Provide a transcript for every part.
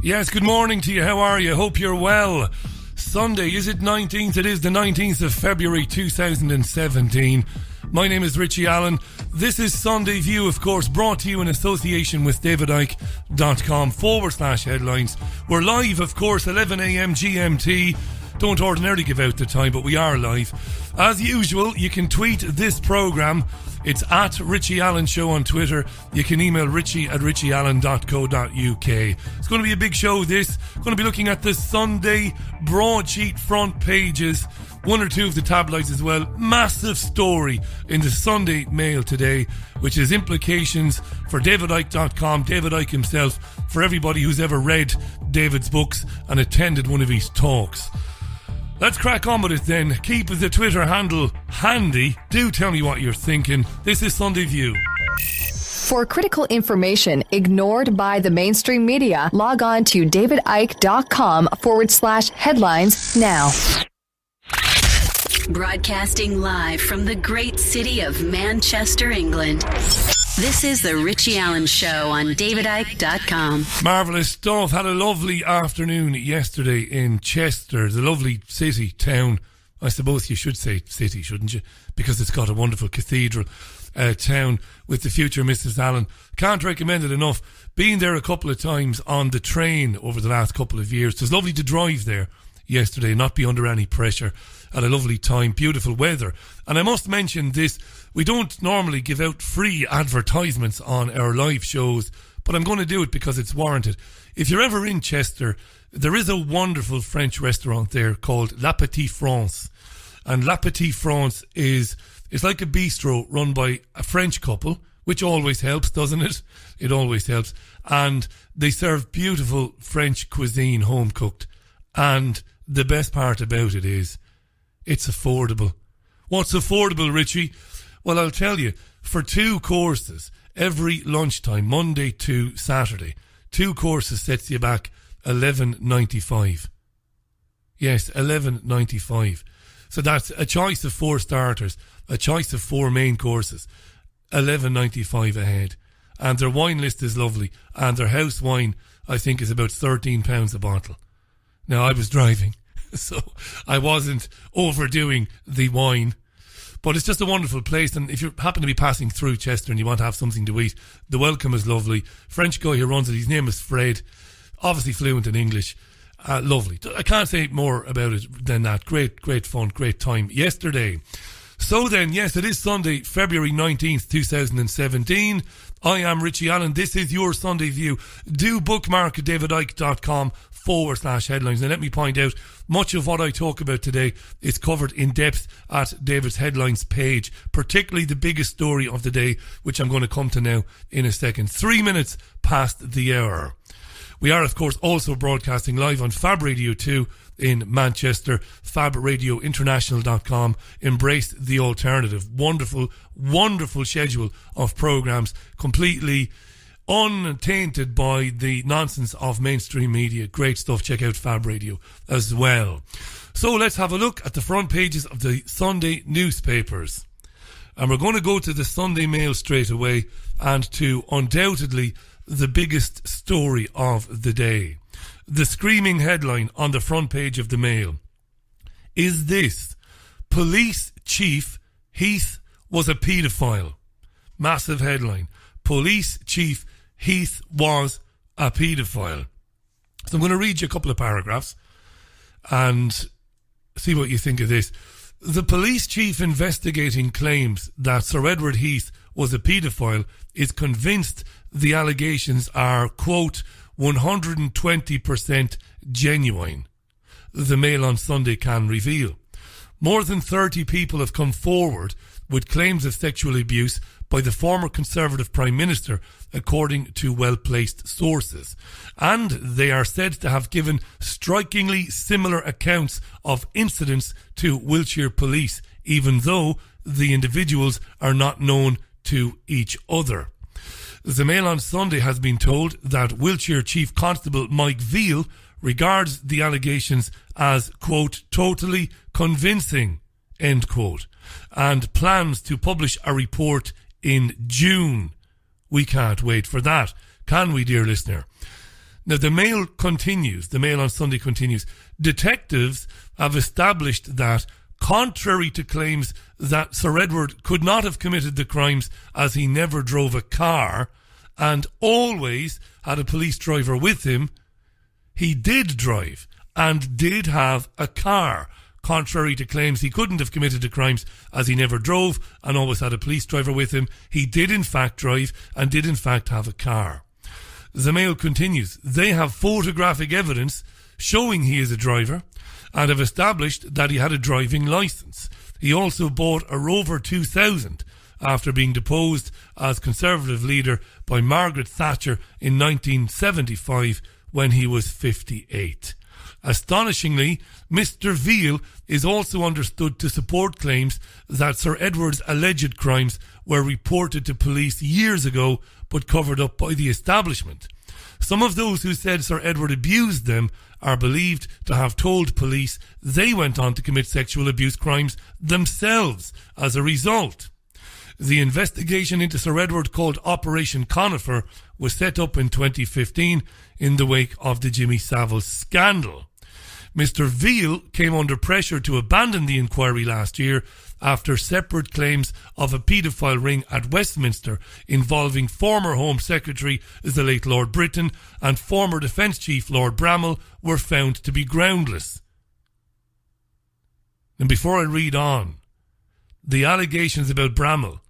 Yes, good morning to you. How are you? Hope you're well. Sunday, is it 19th? It is the 19th of February 2017. My name is Richie Allen. This is Sunday View, of course, brought to you in association with davidicke.com/headlines. We're live, of course, 11 a.m. GMT. Don't ordinarily give out the time, but we are live. As usual, you can tweet this programme. It's at Therichieallenshow on Twitter. You can email richie@richieallen.co.uk. It's going to be a big show, this. Going to be looking at the Sunday broadsheet front pages. One or two of the tabloids as well. Massive story in the Sunday Mail today, which is implications for davidicke.com, David Icke himself, for everybody who's ever read David's books and attended one of his talks. Let's crack on with it then. Keep the Twitter handle handy. Do tell me what you're thinking. This is Sunday View. For critical information ignored by the mainstream media, log on to davidicke.com/headlines now. Broadcasting live from the great city of Manchester, England. This is the Richie Allen Show on davidicke.com. Marvellous stuff. Had a lovely afternoon yesterday in Chester, the lovely city, town. I suppose you should say city, shouldn't you? Because it's got a wonderful cathedral town with the future Mrs. Allen. Can't recommend it enough. Been there a couple of times on the train over the last couple of years. It was lovely to drive there yesterday, not be under any pressure. Had a lovely time, beautiful weather. And I must mention this, we don't normally give out free advertisements on our live shows, but I'm going to do it because it's warranted. If you're ever in Chester, there is a wonderful French restaurant there called La Petite France. And La Petite France it's like a bistro run by a French couple, which always helps, doesn't it? It always helps. And they serve beautiful French cuisine, home cooked. And the best part about it is it's affordable. What's affordable, Richie? Well, I'll tell you. For 2 courses, every lunchtime, Monday to Saturday, 2 courses sets you back $11.95. Yes, $11.95. So that's a choice of 4 starters, a choice of 4 main courses, $11.95 a head. And their wine list is lovely. And their house wine, I think, is about £13 a bottle. Now, I was driving, so I wasn't overdoing the wine. But it's just a wonderful place, and if you happen to be passing through Chester and you want to have something to eat, the welcome is lovely. French guy who runs it, his name is Fred, obviously fluent in English. Lovely. I can't say more about it than that. Great fun, great time yesterday. So then, yes, it is Sunday, February 19th, 2017. I am Richie Allen. This is your Sunday View. Do bookmark davidicke.com/headlines. Now let me point out, much of what I talk about today is covered in depth at David's Headlines page, particularly the biggest story of the day, which I'm going to come to now in a second. 3 minutes past the hour. We are, of course, also broadcasting live on Fab Radio 2 in Manchester, fabradiointernational.com. Embrace the alternative. Wonderful, wonderful schedule of programmes, completely untainted by the nonsense of mainstream media. Great stuff. Check out Fab Radio as well. So let's have a look at the front pages of the Sunday newspapers. And we're going to go to the Sunday Mail straight away and to undoubtedly the biggest story of the day. The screaming headline on the front page of the Mail is this: Police Chief Heath was a paedophile. Massive headline. Police Chief Heath was a paedophile. So I'm going to read you a couple of paragraphs and see what you think of this. The police chief investigating claims that Sir Edward Heath was a paedophile is convinced the allegations are, quote, 120% genuine. The Mail on Sunday can reveal. More than 30 people have come forward with claims of sexual abuse by the former Conservative Prime Minister, according to well-placed sources. And they are said to have given strikingly similar accounts of incidents to Wiltshire police, even though the individuals are not known to each other. The Mail on Sunday has been told that Wiltshire Chief Constable Mike Veal regards the allegations as, quote, totally convincing, end quote, and plans to publish a report in June. We can't wait for that, can we, dear listener? Now, the Mail continues. The Mail on Sunday continues. Detectives have established that, contrary to claims that Sir Edward could not have committed the crimes as he never drove a car and always had a police driver with him, he did drive and did have a car. Contrary to claims he couldn't have committed the crimes as he never drove and always had a police driver with him, he did in fact drive and did in fact have a car. The Mail continues. They have photographic evidence showing he is a driver and have established that he had a driving licence. He also bought a Rover 2000 after being deposed as Conservative leader by Margaret Thatcher in 1975 when he was 58. Astonishingly, Mr. Veal is also understood to support claims that Sir Edward's alleged crimes were reported to police years ago but covered up by the establishment. Some of those who said Sir Edward abused them are believed to have told police they went on to commit sexual abuse crimes themselves as a result. The investigation into Sir Edward, called Operation Conifer, was set up in 2015 in the wake of the Jimmy Savile scandal. Mr. Veal came under pressure to abandon the inquiry last year after separate claims of a paedophile ring at Westminster involving former Home Secretary, the late Lord Britton, and former Defence Chief Lord Bramall were found to be groundless. And before I read on, the allegations about Bramall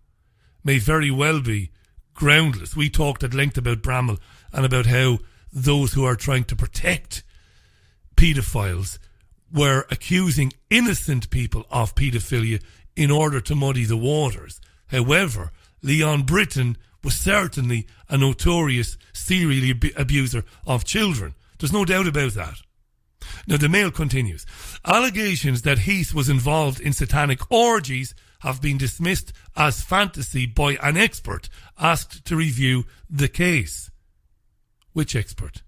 may very well be groundless. We talked at length about Bramall and about how those who are trying to protect paedophiles were accusing innocent people of paedophilia in order to muddy the waters. However, Leon Britton was certainly a notorious serial abuser of children. There's no doubt about that. Now, the Mail continues. Allegations that Heath was involved in satanic orgies have been dismissed as fantasy by an expert asked to review the case. Which expert?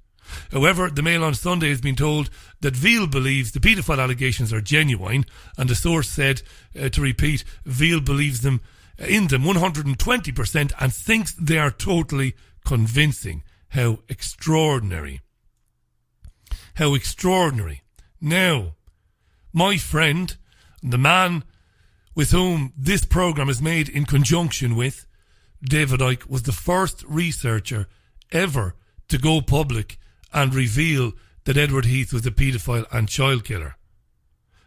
However, the Mail on Sunday has been told that Veal believes the paedophile allegations are genuine, and the source said, to repeat, Veal believes them 120% and thinks they are totally convincing. How extraordinary. How extraordinary. Now, my friend, the man with whom this programme is made in conjunction with, David Icke, was the first researcher ever to go public and reveal that Edward Heath was a paedophile and child killer.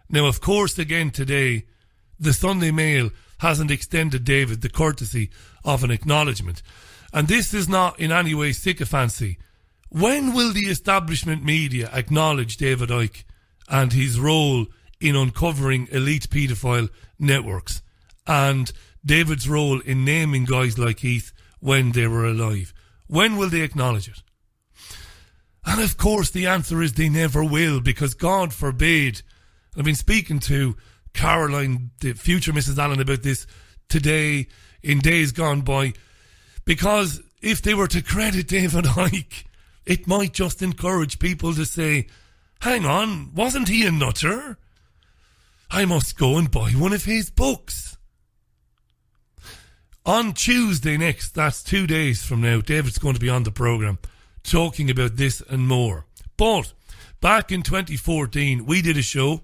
Now, of course, again today, the Sunday Mail hasn't extended David the courtesy of an acknowledgement. And this is not in any way sycophancy. When will the establishment media acknowledge David Icke and his role in uncovering elite paedophile networks and David's role in naming guys like Heath when they were alive? When will they acknowledge it? And of course the answer is they never will, because God forbid. I've been speaking to Caroline, the future Mrs. Allen, about this today, in days gone by, because if they were to credit David Icke, it might just encourage people to say, hang on, wasn't he a nutter? I must go and buy one of his books. On Tuesday next, that's 2 days from now, David's going to be on the programme talking about this and more. But back in 2014, we did a show,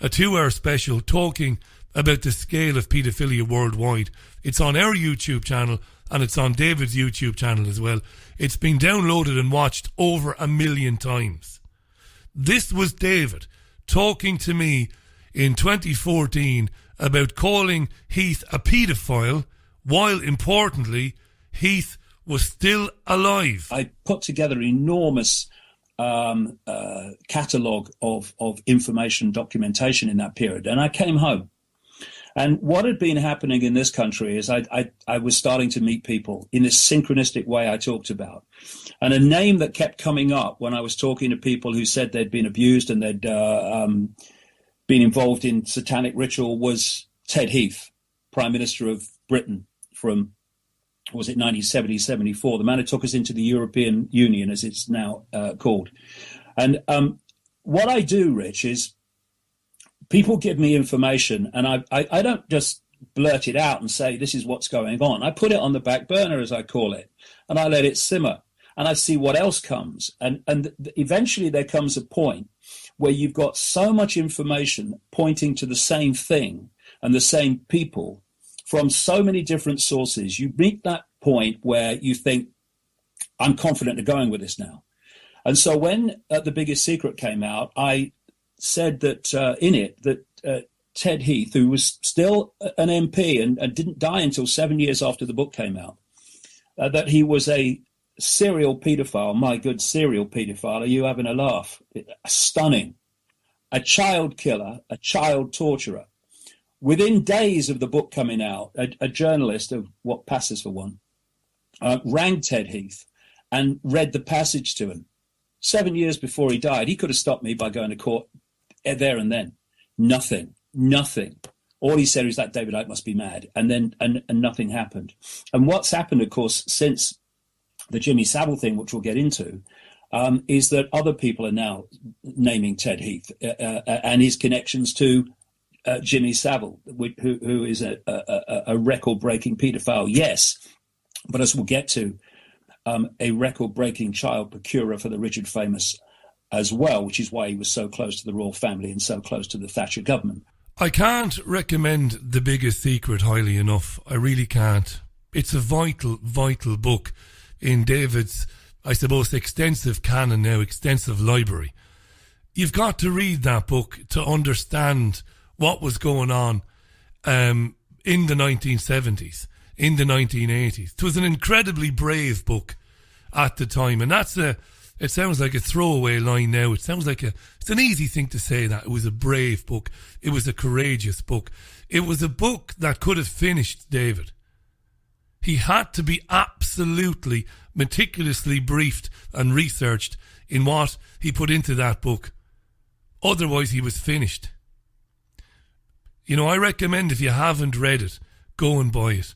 a 2-hour special, talking about the scale of paedophilia worldwide. It's on our YouTube channel and it's on David's YouTube channel as well. It's been downloaded and watched over 1 million times. This was David talking to me in 2014 about calling Heath a paedophile, while importantly, Heath was still alive. I put together an enormous catalogue of information documentation in that period, and I came home. And what had been happening in this country is I was starting to meet people in this synchronistic way I talked about. And a name that kept coming up when I was talking to people who said they'd been abused and they'd been involved in satanic ritual was Ted Heath, Prime Minister of Britain from, was it 1970-74, the man who took us into the European Union, as it's now called. And what I do, Rich, is people give me information, and I don't just blurt it out and say, this is what's going on. I put it on the back burner, as I call it, and I let it simmer. and I see what else comes. And eventually there comes a point where you've got so much information pointing to the same thing and the same people from so many different sources. You reach that point where you think, I'm confident of going with this now. And so when The Biggest Secret came out, I said that in it, that Ted Heath, who was still an MP and didn't die until 7 years after the book came out, that he was a serial paedophile. My good, serial paedophile. Are you having a laugh? Stunning. A child killer, a child torturer. Within days of the book coming out, a journalist of what passes for one rang Ted Heath and read the passage to him. 7 years before he died, he could have stopped me by going to court there and then. Nothing. All he said was that David Icke must be mad, and nothing happened. And what's happened, of course, since the Jimmy Savile thing, which we'll get into, is that other people are now naming Ted Heath and his connections to Jimmy Savile, who is a record-breaking paedophile, yes, but as we'll get to, a record-breaking child procurer for the rich and famous as well, which is why he was so close to the royal family and so close to the Thatcher government. I can't recommend The Biggest Secret highly enough. I really can't. It's a vital, vital book in David's, I suppose, extensive canon now, extensive library. You've got to read that book to understand what was going on in the 1970s, in the 1980s. It was an incredibly brave book at the time, and it sounds like a throwaway line now. It sounds like it's an easy thing to say that. It was a brave book. It was a courageous book. It was a book that could have finished David. He had to be absolutely meticulously briefed and researched in what he put into that book. Otherwise, he was finished. You know, I recommend if you haven't read it, go and buy it.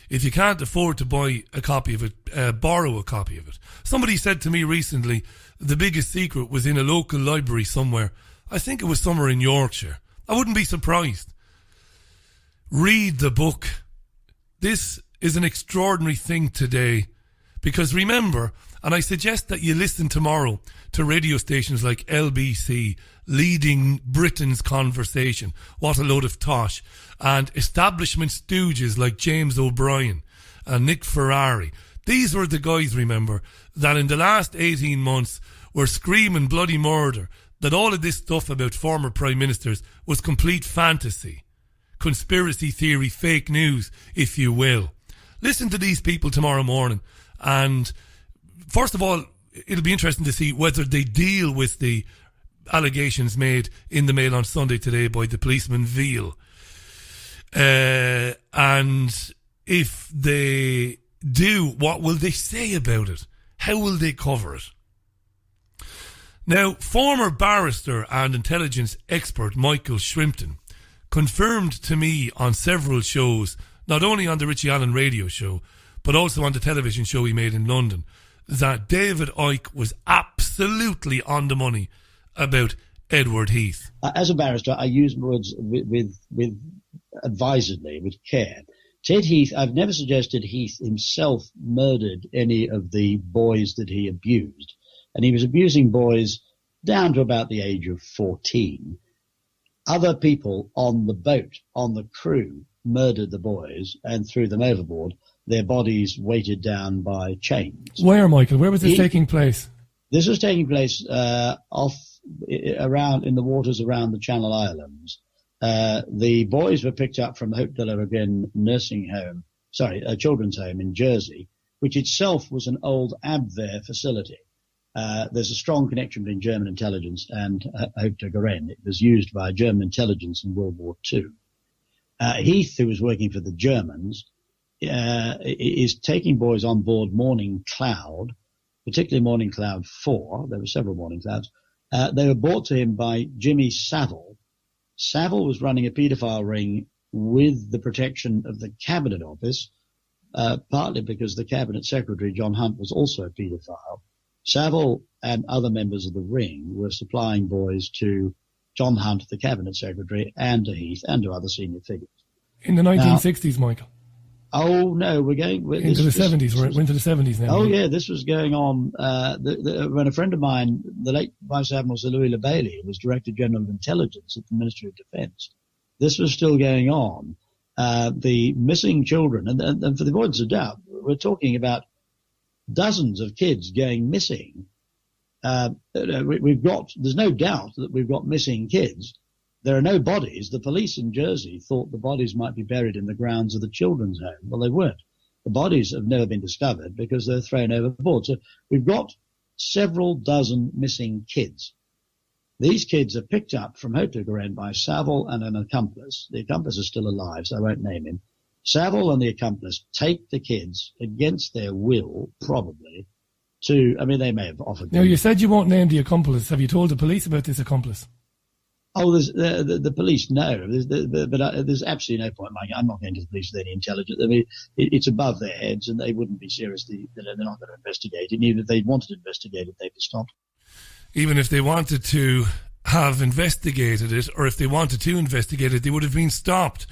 If you can't afford to buy a copy of it, borrow a copy of it. Somebody said to me recently, The Biggest Secret was in a local library somewhere. I think it was somewhere in Yorkshire. I wouldn't be surprised. Read the book. This is an extraordinary thing today. Because remember, and I suggest that you listen tomorrow to radio stations like LBC, leading Britain's conversation, what a load of tosh, and establishment stooges like James O'Brien and Nick Ferrari. These were the guys, remember, that in the last 18 months were screaming bloody murder, that all of this stuff about former prime ministers was complete fantasy, conspiracy theory, fake news, if you will. Listen to these people tomorrow morning, and first of all, it'll be interesting to see whether they deal with the allegations made in the Mail on Sunday today by the policeman Veal. And if they do, what will they say about it? How will they cover it? Now, former barrister and intelligence expert Michael Shrimpton confirmed to me on several shows, not only on the Richie Allen radio show, but also on the television show he made in London, that David Icke was absolutely on the money about Edward Heath. As a barrister, I use words with advisedly, with care. Ted Heath, I've never suggested Heath himself murdered any of the boys that he abused. And he was abusing boys down to about the age of 14. Other people on the boat, on the crew, murdered the boys and threw them overboard, their bodies weighted down by chains. Where, Michael? Where was this taking place? This was taking place around in the waters around the Channel Islands. The boys were picked up from Hope de la Regaine a children's home in Jersey, which itself was an old Abwehr facility. There's a strong connection between German intelligence and Hope de la Regaine. It was used by German intelligence in World War II. Heath, who was working for the Germans, is taking boys on board Morning Cloud, particularly Morning Cloud 4. There were several Morning Clouds. They were brought to him by Jimmy Savile. Savile was running a paedophile ring with the protection of the Cabinet Office, partly because the Cabinet Secretary, John Hunt, was also a paedophile. Savile and other members of the ring were supplying boys to John Hunt, the Cabinet Secretary, and to Heath, and to other senior figures. In the 1960s, Michael? Oh no, we're going into the 70s. We're into the 70s now. Oh yeah, this was going on when a friend of mine, the late Vice Admiral Sir Louis Le Bailey, was Director General of Intelligence at the Ministry of Defence. This was still going on. The missing children, and for the avoidance of doubt, we're talking about dozens of kids going missing. There's no doubt that we've got missing kids. There are no bodies. The police in Jersey thought the bodies might be buried in the grounds of the children's home. Well, they weren't. The bodies have never been discovered because they're thrown overboard. So we've got several dozen missing kids. These kids are picked up from Haute-Garonne by Saville and an accomplice. The accomplice is still alive, so I won't name him. Saville and the accomplice take the kids against their will, probably, they may have offered. Now, you said you won't name the accomplice. Have you told the police about this accomplice? Oh, the police know, but there's absolutely no point, Mike. I'm not going to the police with any intelligence. I mean, it's above their heads, and they wouldn't be seriously. They're not going to investigate it. And even if they wanted to investigate it, they'd be stopped. Even if they wanted to have investigated it, or if they wanted to investigate it, they would have been stopped.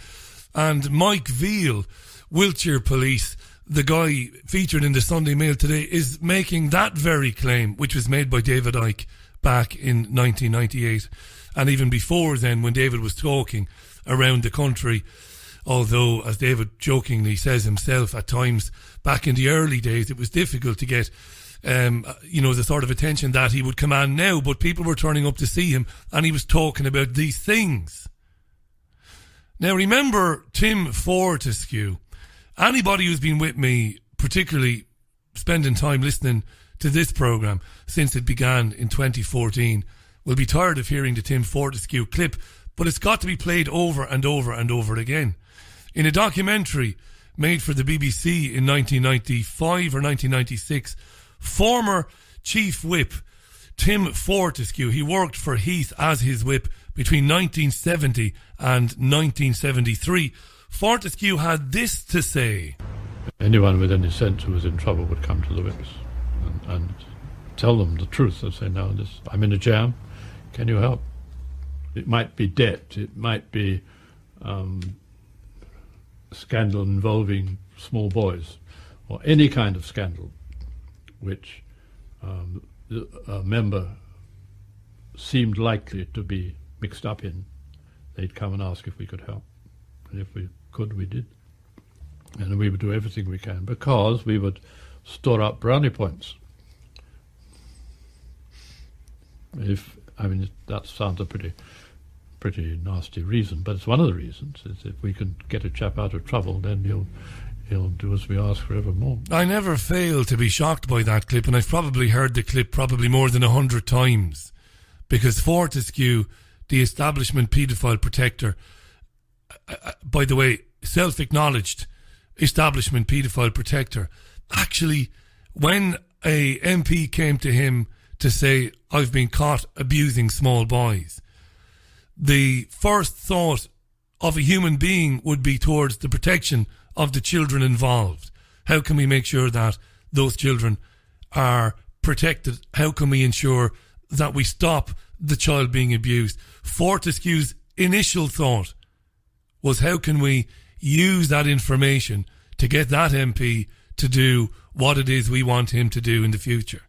And Mike Veal, Wiltshire Police, the guy featured in the Sunday Mail today, is making that very claim, which was made by David Icke back in 1998. And even before then, when David was talking around the country, although, as David jokingly says himself, at times back in the early days, it was difficult to get, the sort of attention that he would command now. But people were turning up to see him, and he was talking about these things. Now, remember Tim Fortescue. Anybody who's been with me, particularly spending time listening to this programme since it began in 2014, will be tired of hearing the Tim Fortescue clip, but it's got to be played over and over and over again. In a documentary made for the BBC in 1995 or 1996, former Chief Whip Tim Fortescue, he worked for Heath as his whip between 1970 and 1973. Fortescue had this to say. Anyone with any sense who was in trouble would come to the whips and tell them the truth. They'd say, no, I'm in a jam. Can you help? It might be debt. It might be scandal involving small boys, or any kind of scandal which a member seemed likely to be mixed up in. They'd come and ask if we could help. And if we could, we did. And we would do everything we can, because we would store up brownie points. That sounds a pretty nasty reason, but it's one of the reasons. Is if we can get a chap out of trouble, then he'll do as we ask forevermore. I never fail to be shocked by that clip, and I've probably heard the clip probably more than 100 times, because Fortescue, the establishment paedophile protector, by the way, self-acknowledged establishment paedophile protector, actually, when a MP came to him to say, I've been caught abusing small boys, the first thought of a human being would be towards the protection of the children involved. How can we make sure that those children are protected? How can we ensure that we stop the child being abused? Fortescue's initial thought was, how can we use that information to get that MP to do what it is we want him to do in the future?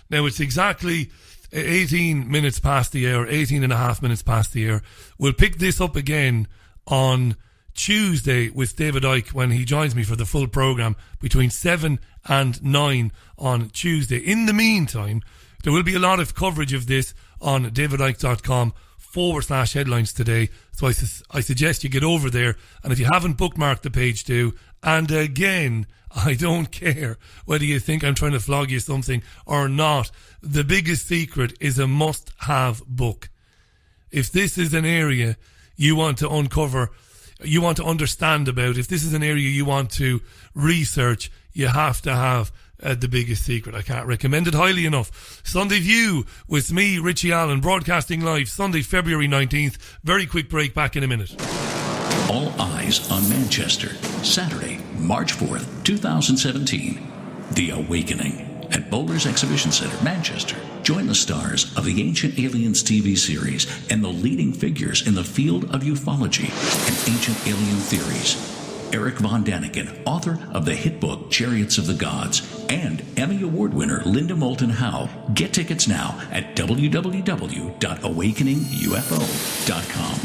Now, it's exactly 18 minutes past the hour, 18 and a half minutes past the hour. We'll pick this up again on Tuesday with David Icke when he joins me for the full programme between 7 and 9 on Tuesday. In the meantime, there will be a lot of coverage of this on davidicke.com/headlines today. So I suggest you get over there, and if you haven't bookmarked the page, do. And again, I don't care whether you think I'm trying to flog you something or not. The biggest secret is a must-have book. If this is an area you want to uncover, you want to understand about, if this is an area you want to research, you have to have The Biggest Secret. I can't recommend it highly enough. Sunday View with me, Richie Allen, broadcasting live Sunday, February 19th. Very quick break, back in a minute. All eyes on Manchester. Saturday, March 4th, 2017. The Awakening at Bowler's Exhibition Centre, Manchester. Join the stars of the Ancient Aliens TV series and the leading figures in the field of ufology and ancient alien theories. Eric Von Daniken, author of the hit book Chariots of the Gods, and Emmy Award winner Linda Moulton Howe. Get tickets now at www.awakeningufo.com.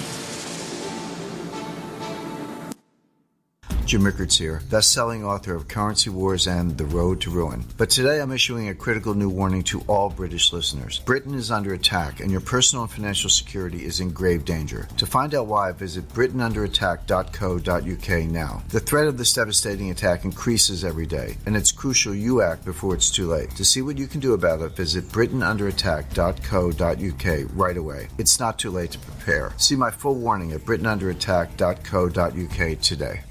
Jim Rickards here, best-selling author of Currency Wars and The Road to Ruin. But today I'm issuing a critical new warning to all British listeners. Britain is under attack and your personal and financial security is in grave danger. To find out why, visit britainunderattack.co.uk now. The threat of this devastating attack increases every day, and it's crucial you act before it's too late. To see what you can do about it, visit britainunderattack.co.uk right away. It's not too late to prepare. See my full warning at britainunderattack.co.uk today.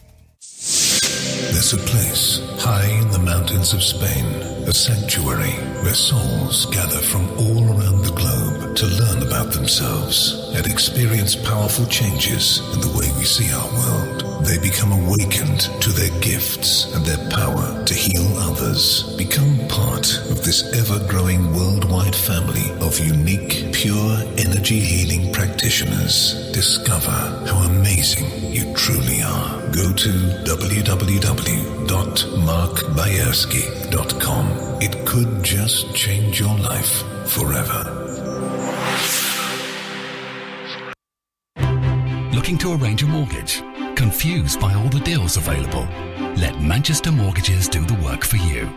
There's a place high in the mountains of Spain, a sanctuary where souls gather from all around the globe to learn about themselves and experience powerful changes in the way we see our world. They become awakened to their gifts and their power to heal others. Become part of this ever-growing worldwide family of unique, pure energy healing practitioners. Discover how amazing you truly are. Go to www.markbayerski.com. It could just change your life forever. Looking to arrange a mortgage? Confused by all the deals available? Let Manchester Mortgages do the work for you.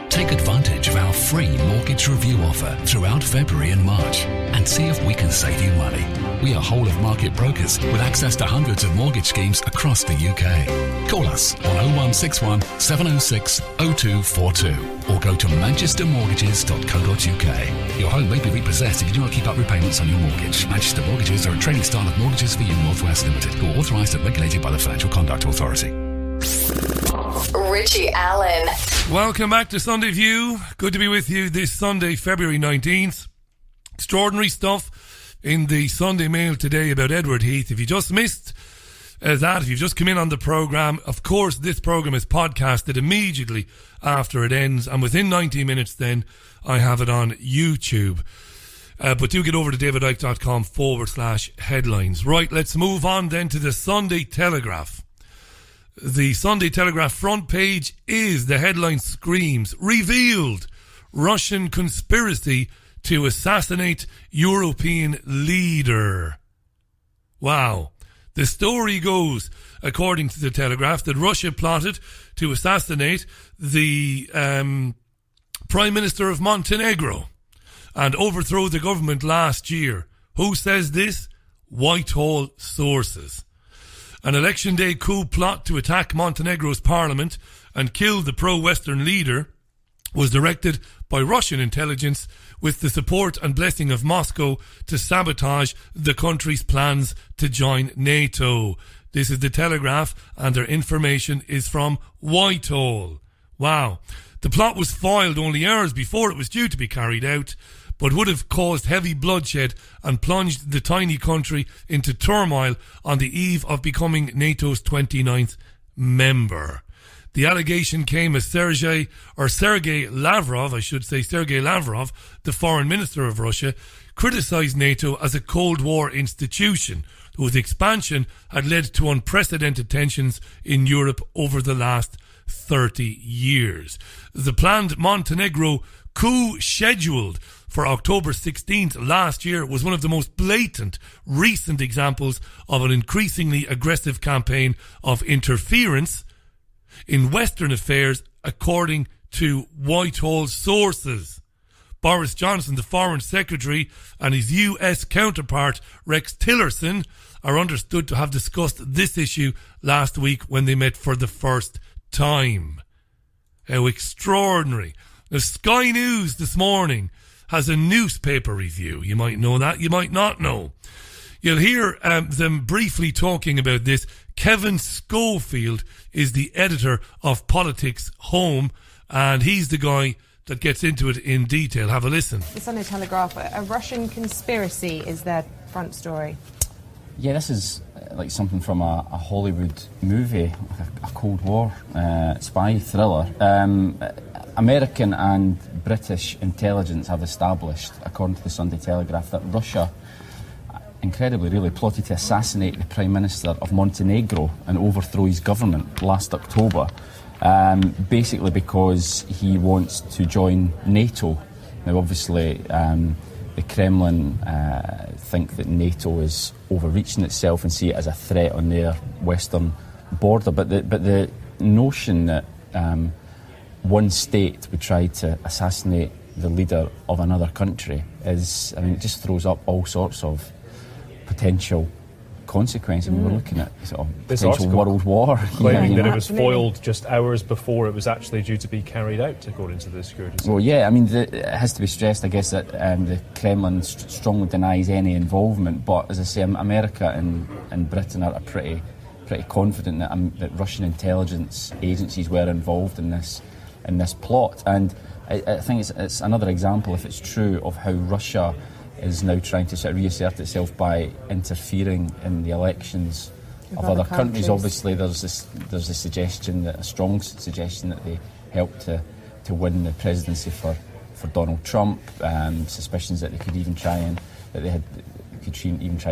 Take advantage of our free mortgage review offer throughout February and March and see if we can save you money. We are whole-of-market brokers with access to hundreds of mortgage schemes across the UK. Call us on 0161 706 0242 or go to manchestermortgages.co.uk. Your home may be repossessed if you do not keep up repayments on your mortgage. Manchester Mortgages are a trading style of Mortgages for You North West Limited, who are authorised and regulated by the Financial Conduct Authority. Richie Allen. Welcome back to Sunday View. Good to be with you this Sunday, February 19th. Extraordinary stuff in the Sunday Mail today about Edward Heath. If you just missed that, if you've just come in on the programme, of course this programme is podcasted immediately after it ends, and within 90 minutes then I have it on YouTube. But do get over to davidicke.com/headlines. Right, let's move on then to the Sunday Telegraph. The Sunday Telegraph front page is, the headline screams, revealed Russian conspiracy to assassinate European leader. Wow. The story goes, according to the Telegraph, that Russia plotted to assassinate the Prime Minister of Montenegro and overthrow the government last year. Who says this? Whitehall sources. An election day coup plot to attack Montenegro's parliament and kill the pro-Western leader was directed by Russian intelligence with the support and blessing of Moscow to sabotage the country's plans to join NATO. This is the Telegraph, and their information is from Whitehall. Wow. The plot was foiled only hours before it was due to be carried out, but would have caused heavy bloodshed and plunged the tiny country into turmoil on the eve of becoming NATO's 29th member. The allegation came as Sergei Lavrov, the foreign minister of Russia, criticised NATO as a Cold War institution whose expansion had led to unprecedented tensions in Europe over the last 30 years. The planned Montenegro coup scheduled for October 16th last year was one of the most blatant recent examples of an increasingly aggressive campaign of interference in Western affairs, according to Whitehall sources. Boris Johnson, the Foreign Secretary, and his US counterpart, Rex Tillerson, are understood to have discussed this issue last week when they met for the first time. How extraordinary. The Sky News this morning has a newspaper review. You might know that, you might not know. You'll hear them briefly talking about this. Kevin Schofield is the editor of Politics Home, and he's the guy that gets into it in detail. Have a listen. The Sunday Telegraph, a Russian conspiracy is their front story. Yeah, this is like something from a Hollywood movie, a Cold War spy thriller. American and British intelligence have established, according to the Sunday Telegraph, that Russia incredibly really, plotted to assassinate the Prime Minister of Montenegro and overthrow his government last October, basically because he wants to join NATO. Now, obviously, the Kremlin think that NATO is overreaching itself and see it as a threat on their western border. But the notion that one state would try to assassinate the leader of another country is, I mean, it just throws up all sorts of potential consequences. We were looking at sort of this potential world war. Claiming that it was foiled just hours before it was actually due to be carried out, according to the security service. Well, yeah, I mean, it has to be stressed, I guess, that the Kremlin strongly denies any involvement. But as I say, America and Britain are pretty confident that Russian intelligence agencies were involved in this plot. And I think it's another example, if it's true, of how Russia is now trying to sort of reassert itself by interfering in the elections of other countries. Obviously, there's a suggestion, a strong suggestion, that they helped to win the presidency for Donald Trump. Suspicions that they could even try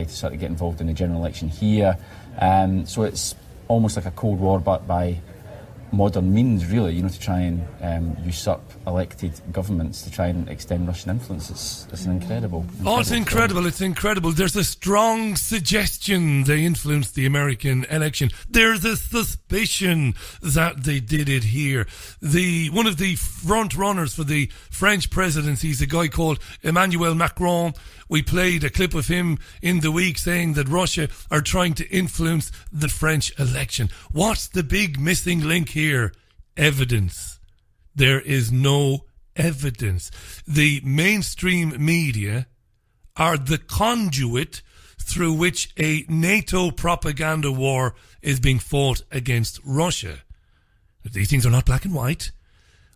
to sort of get involved in the general election here. So it's almost like a Cold War, but by modern means, really, to try and usurp elected governments to try and extend Russian influence. It's incredible. It's incredible. It's incredible. There's a strong suggestion they influenced the American election. There's a suspicion that they did it here. One of the front runners for the French presidency is a guy called Emmanuel Macron. We played a clip of him in the week saying that Russia are trying to influence the French election. What's the big missing link here? Evidence. There is no evidence. The mainstream media are the conduit through which a NATO propaganda war is being fought against Russia. These things are not black and white.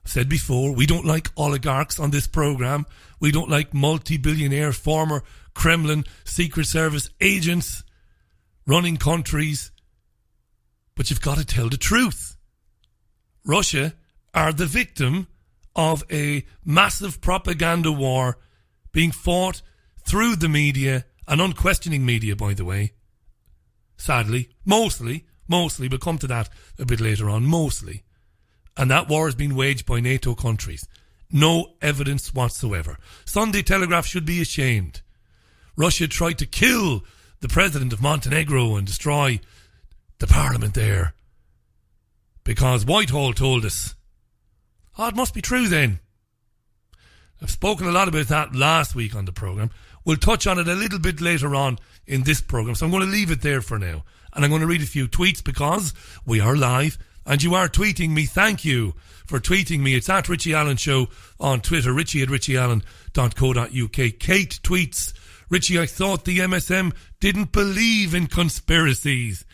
I've said before, we don't like oligarchs on this program. We don't like multi-billionaire former Kremlin Secret Service agents running countries. But you've got to tell the truth. Russia are the victim of a massive propaganda war being fought through the media, an unquestioning media, by the way. Sadly, mostly, we'll come to that a bit later on, mostly. And that war has been waged by NATO countries. No evidence whatsoever. Sunday Telegraph should be ashamed. Russia tried to kill the president of Montenegro and destroy the parliament there because Whitehall told us. It must be true then. I've spoken a lot about that last week on the programme. We'll touch on it a little bit later on in this programme, so I'm going to leave it there for now. And I'm going to read a few tweets because we are live and you are tweeting me. Thank you for tweeting me. It's at Richie Allen Show on Twitter, Richie at richieallen.co.uk. Kate tweets, Richie, I thought the MSM didn't believe in conspiracies.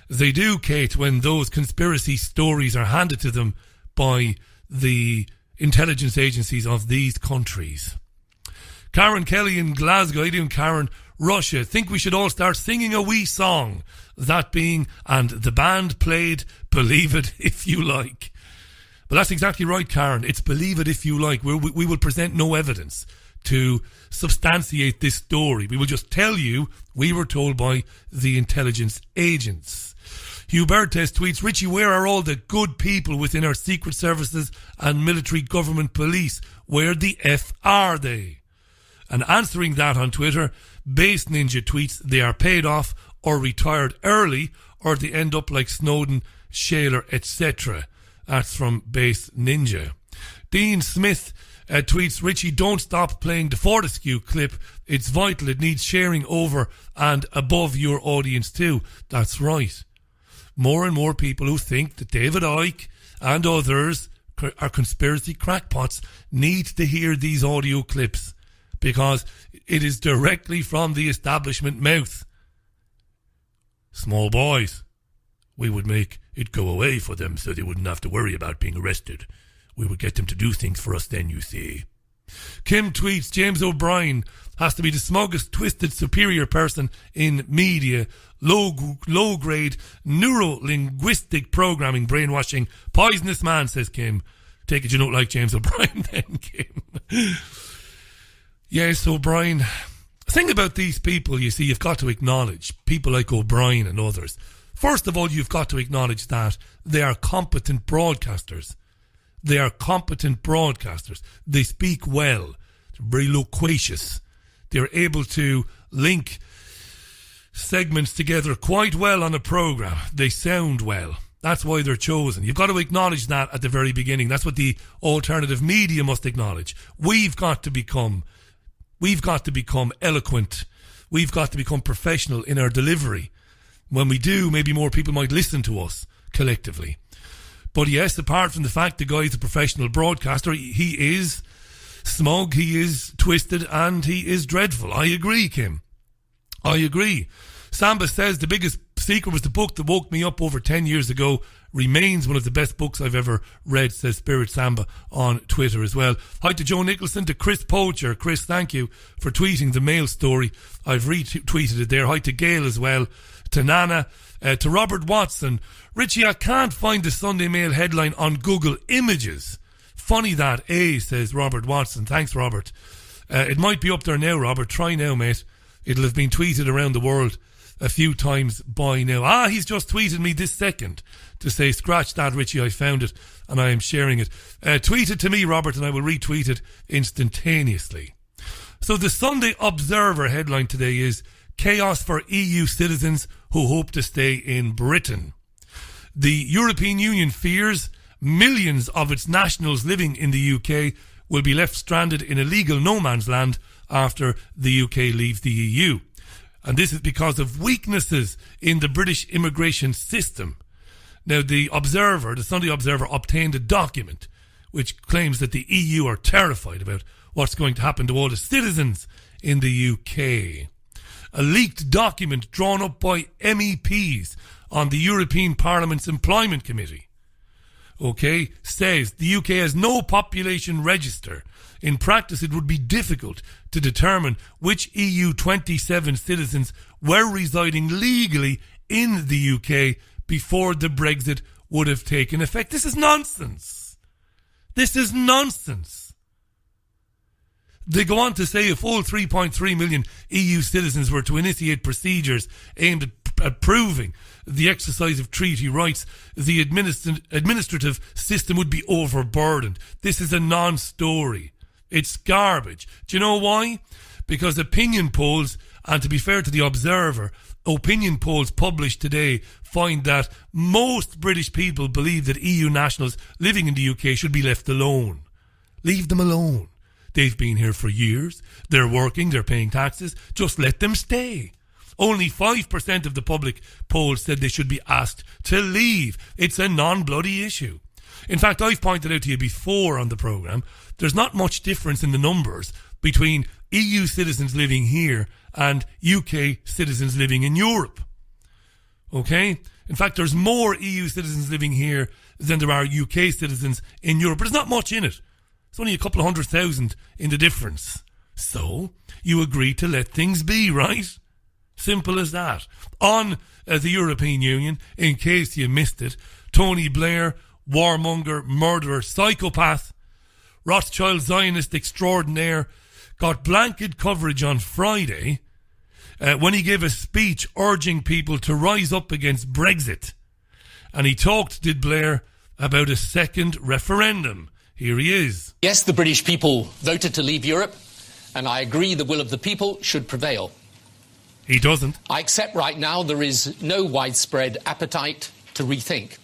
They do, Kate, when those conspiracy stories are handed to them by the intelligence agencies of these countries. Karen Kelly in Glasgow, Idiom Karen, Russia, think we should all start singing a wee song. That being, and the band played Believe It If You Like. But that's exactly right, Karen. It's Believe It If You Like. We will present no evidence to substantiate this story. We will just tell you we were told by the intelligence agents. Hubertes tweets, Richie, where are all the good people within our secret services and military government police? Where the F are they? And answering that on Twitter, Base Ninja tweets, they are paid off or retired early or they end up like Snowden, Shaler, etc. That's from Base Ninja. Dean Smith tweets, Richie, don't stop playing the Fortescue clip. It's vital. It needs sharing over and above your audience too. That's right. More and more people who think that David Icke and others are conspiracy crackpots need to hear these audio clips because it is directly from the establishment mouth. Small boys, we would make it go away for them so they wouldn't have to worry about being arrested. We would get them to do things for us then, you see. Kim tweets, James O'Brien has to be the smuggest, twisted, superior person in media. Low-grade, neuro-linguistic programming, brainwashing, poisonous man, says Kim. Take it you don't like James O'Brien then, Kim. Yes, O'Brien, The thing about these people, you see, you've got to acknowledge, people like O'Brien and others. First of all, you've got to acknowledge that they are competent broadcasters. They are competent broadcasters. They speak well. They're very loquacious. They're able to link segments together quite well on a programme. They sound well. That's why they're chosen. You've got to acknowledge that at the very beginning. That's what the alternative media must acknowledge. We've got to become eloquent. We've got to become professional in our delivery. When we do, maybe more people might listen to us collectively. But yes, apart from the fact the guy's a professional broadcaster, he is smug, he is twisted, and he is dreadful. I agree, Kim. I agree. Samba says the biggest secret was the book that woke me up over 10 years ago. Remains one of the best books I've ever read, says Spirit Samba on Twitter as well. Hi to Joe Nicholson, to Chris Poacher. Chris, thank you for tweeting the Mail story. I've retweeted it there. Hi to Gail as well. To Nana. To Robert Watson. Richie, I can't find the Sunday Mail headline on Google Images. Funny that, says Robert Watson. Thanks, Robert. It might be up there now, Robert. Try now, mate. It'll have been tweeted around the world a few times by now. He's just tweeted me this second to say, scratch that, Richie, I found it and I am sharing it. Tweet it to me, Robert, and I will retweet it instantaneously. So the Sunday Observer headline today is Chaos for EU citizens who hope to stay in Britain. The European Union fears millions of its nationals living in the UK will be left stranded in illegal no man's land after the UK leaves the EU. And this is because of weaknesses in the British immigration system. Now, the Sunday Observer, obtained a document which claims that the EU are terrified about what's going to happen to all the citizens in the UK. A leaked document drawn up by MEPs on the European Parliament's Employment Committee, says the UK has no population register. In practice, it would be difficult to determine which EU 27 citizens were residing legally in the UK before the Brexit would have taken effect. This is nonsense. This is nonsense. They go on to say if all 3.3 million EU citizens were to initiate procedures aimed at proving the exercise of treaty rights, the administrative system would be overburdened. This is a non-story. It's garbage. Do you know why? Because opinion polls, and to be fair to the Observer, opinion polls published today find that most British people believe that EU nationals living in the UK should be left alone. Leave them alone. They've been here for years. They're working. They're paying taxes. Just let them stay. Only 5% of the public polls said they should be asked to leave. It's a non-bloody issue. In fact, I've pointed out to you before on the programme, there's not much difference in the numbers between EU citizens living here and UK citizens living in Europe. In fact, there's more EU citizens living here than there are UK citizens in Europe. But there's not much in it. It's only a couple of 100,000 in the difference. So, you agree to let things be, right? Simple as that. On the European Union, in case you missed it, Tony Blair, warmonger, murderer, psychopath, Rothschild Zionist extraordinaire, got blanket coverage on Friday when he gave a speech urging people to rise up against Brexit. And he talked, did Blair, about a second referendum. Here he is. Yes, the British people voted to leave Europe, and I agree the will of the people should prevail. He doesn't. I accept right now there is no widespread appetite to rethink.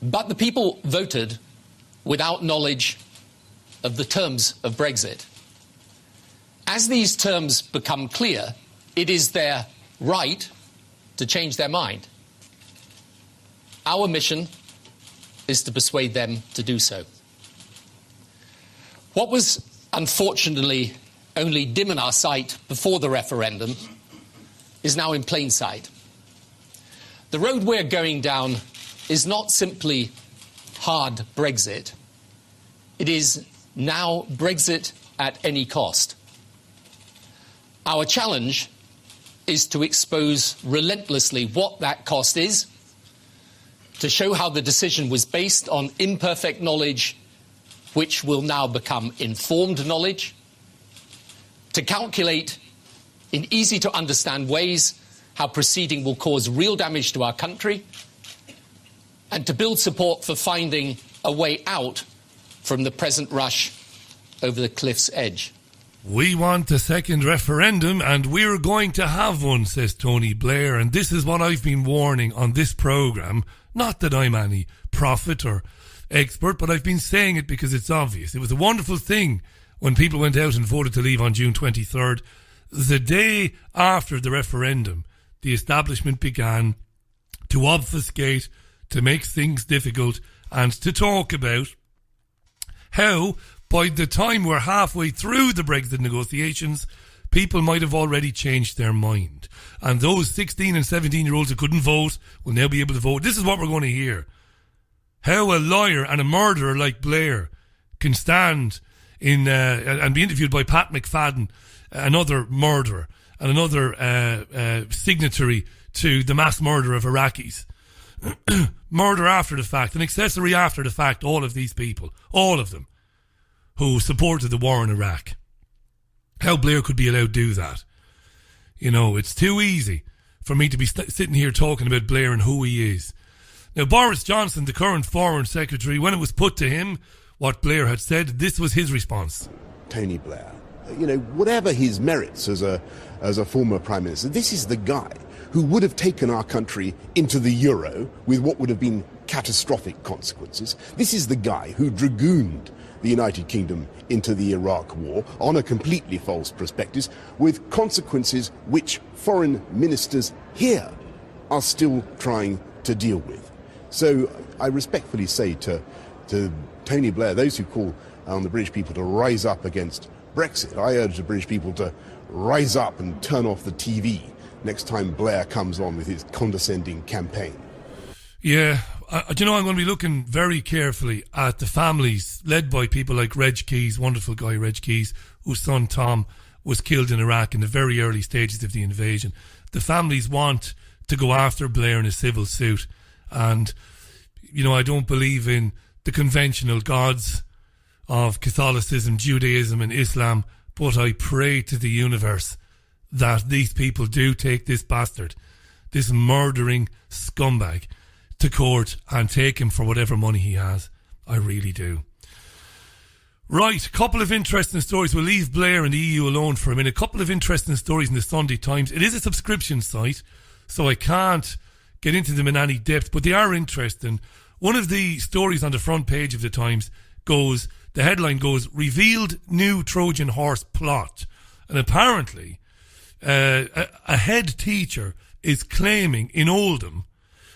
But the people voted without knowledge of the terms of Brexit. As these terms become clear, it is their right to change their mind. Our mission is to persuade them to do so. What was unfortunately only dim in our sight before the referendum is now in plain sight. The road we're going down is not simply hard Brexit. It is now Brexit at any cost. Our challenge is to expose relentlessly what that cost is, to show how the decision was based on imperfect knowledge, which will now become informed knowledge, to calculate in easy-to-understand ways how proceeding will cause real damage to our country, and to build support for finding a way out from the present rush over the cliff's edge. We want a second referendum, and we're going to have one, says Tony Blair, and this is what I've been warning on this programme. Not that I'm any prophet or expert, but I've been saying it because it's obvious. It was a wonderful thing when people went out and voted to leave on June 23rd. The day after the referendum, the establishment began to obfuscate, to make things difficult, and to talk about how by the time we're halfway through the Brexit negotiations, people might have already changed their mind. And those 16 and 17-year-olds who couldn't vote will now be able to vote. This is what we're going to hear. How a liar and a murderer like Blair can stand in and be interviewed by Pat McFadden, another murderer and another signatory to the mass murder of Iraqis. Murder after the fact, an accessory after the fact, all of these people, all of them, who supported the war in Iraq. How Blair could be allowed to do that. You know, it's too easy for me to be sitting here talking about Blair and who he is. Now, Boris Johnson, the current Foreign Secretary, when it was put to him what Blair had said, this was his response. Tony Blair, you know, whatever his merits as a former Prime Minister, this is the guy who would have taken our country into the euro with what would have been catastrophic consequences. This is the guy who dragooned the United Kingdom into the Iraq war on a completely false prospectus, with consequences which foreign ministers here are still trying to deal with. So I respectfully say to Tony Blair, those who call on the British people to rise up against Brexit, I urge the British people to rise up and turn off the TV next time Blair comes on with his condescending campaign. Yeah, do you know, I'm going to be looking very carefully at the families led by people like Reg Keys, wonderful guy Reg Keys, whose son Tom was killed in Iraq in the very early stages of the invasion. The families want to go after Blair in a civil suit, and, you know, I don't believe in the conventional gods of Catholicism, Judaism and Islam, but I pray to the universe that these people do take this bastard, this murdering scumbag, to court and take him for whatever money he has. I really do. Right, a couple of interesting stories. We'll leave Blair and the EU alone for a minute. A couple of interesting stories in the Sunday Times. It is a subscription site, so I can't get into them in any depth, but they are interesting. One of the stories on the front page of the Times goes, the headline goes, revealed new Trojan horse plot. And apparently, a head teacher is claiming in Oldham,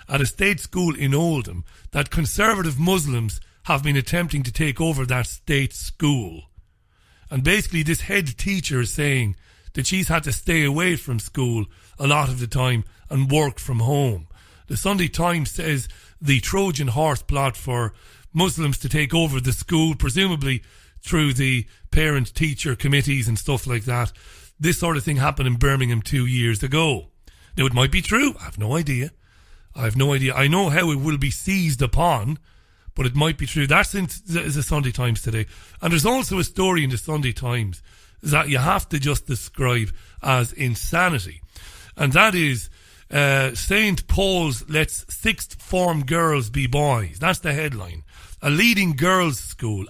at a state school in Oldham, that conservative Muslims have been attempting to take over that state school. And basically this head teacher is saying that she's had to stay away from school a lot of the time and work from home. The Sunday Times says the Trojan horse plot for Muslims to take over the school, presumably through the parent-teacher committees and stuff like that. This sort of thing happened in Birmingham 2 years ago. Now, it might be true. I have no idea. I know how it will be seized upon, but it might be true. That's in the Sunday Times today. And there's also a story in the Sunday Times that you have to just describe as insanity. And that is, St. Paul's lets sixth form girls be boys. That's the headline. A leading girls' school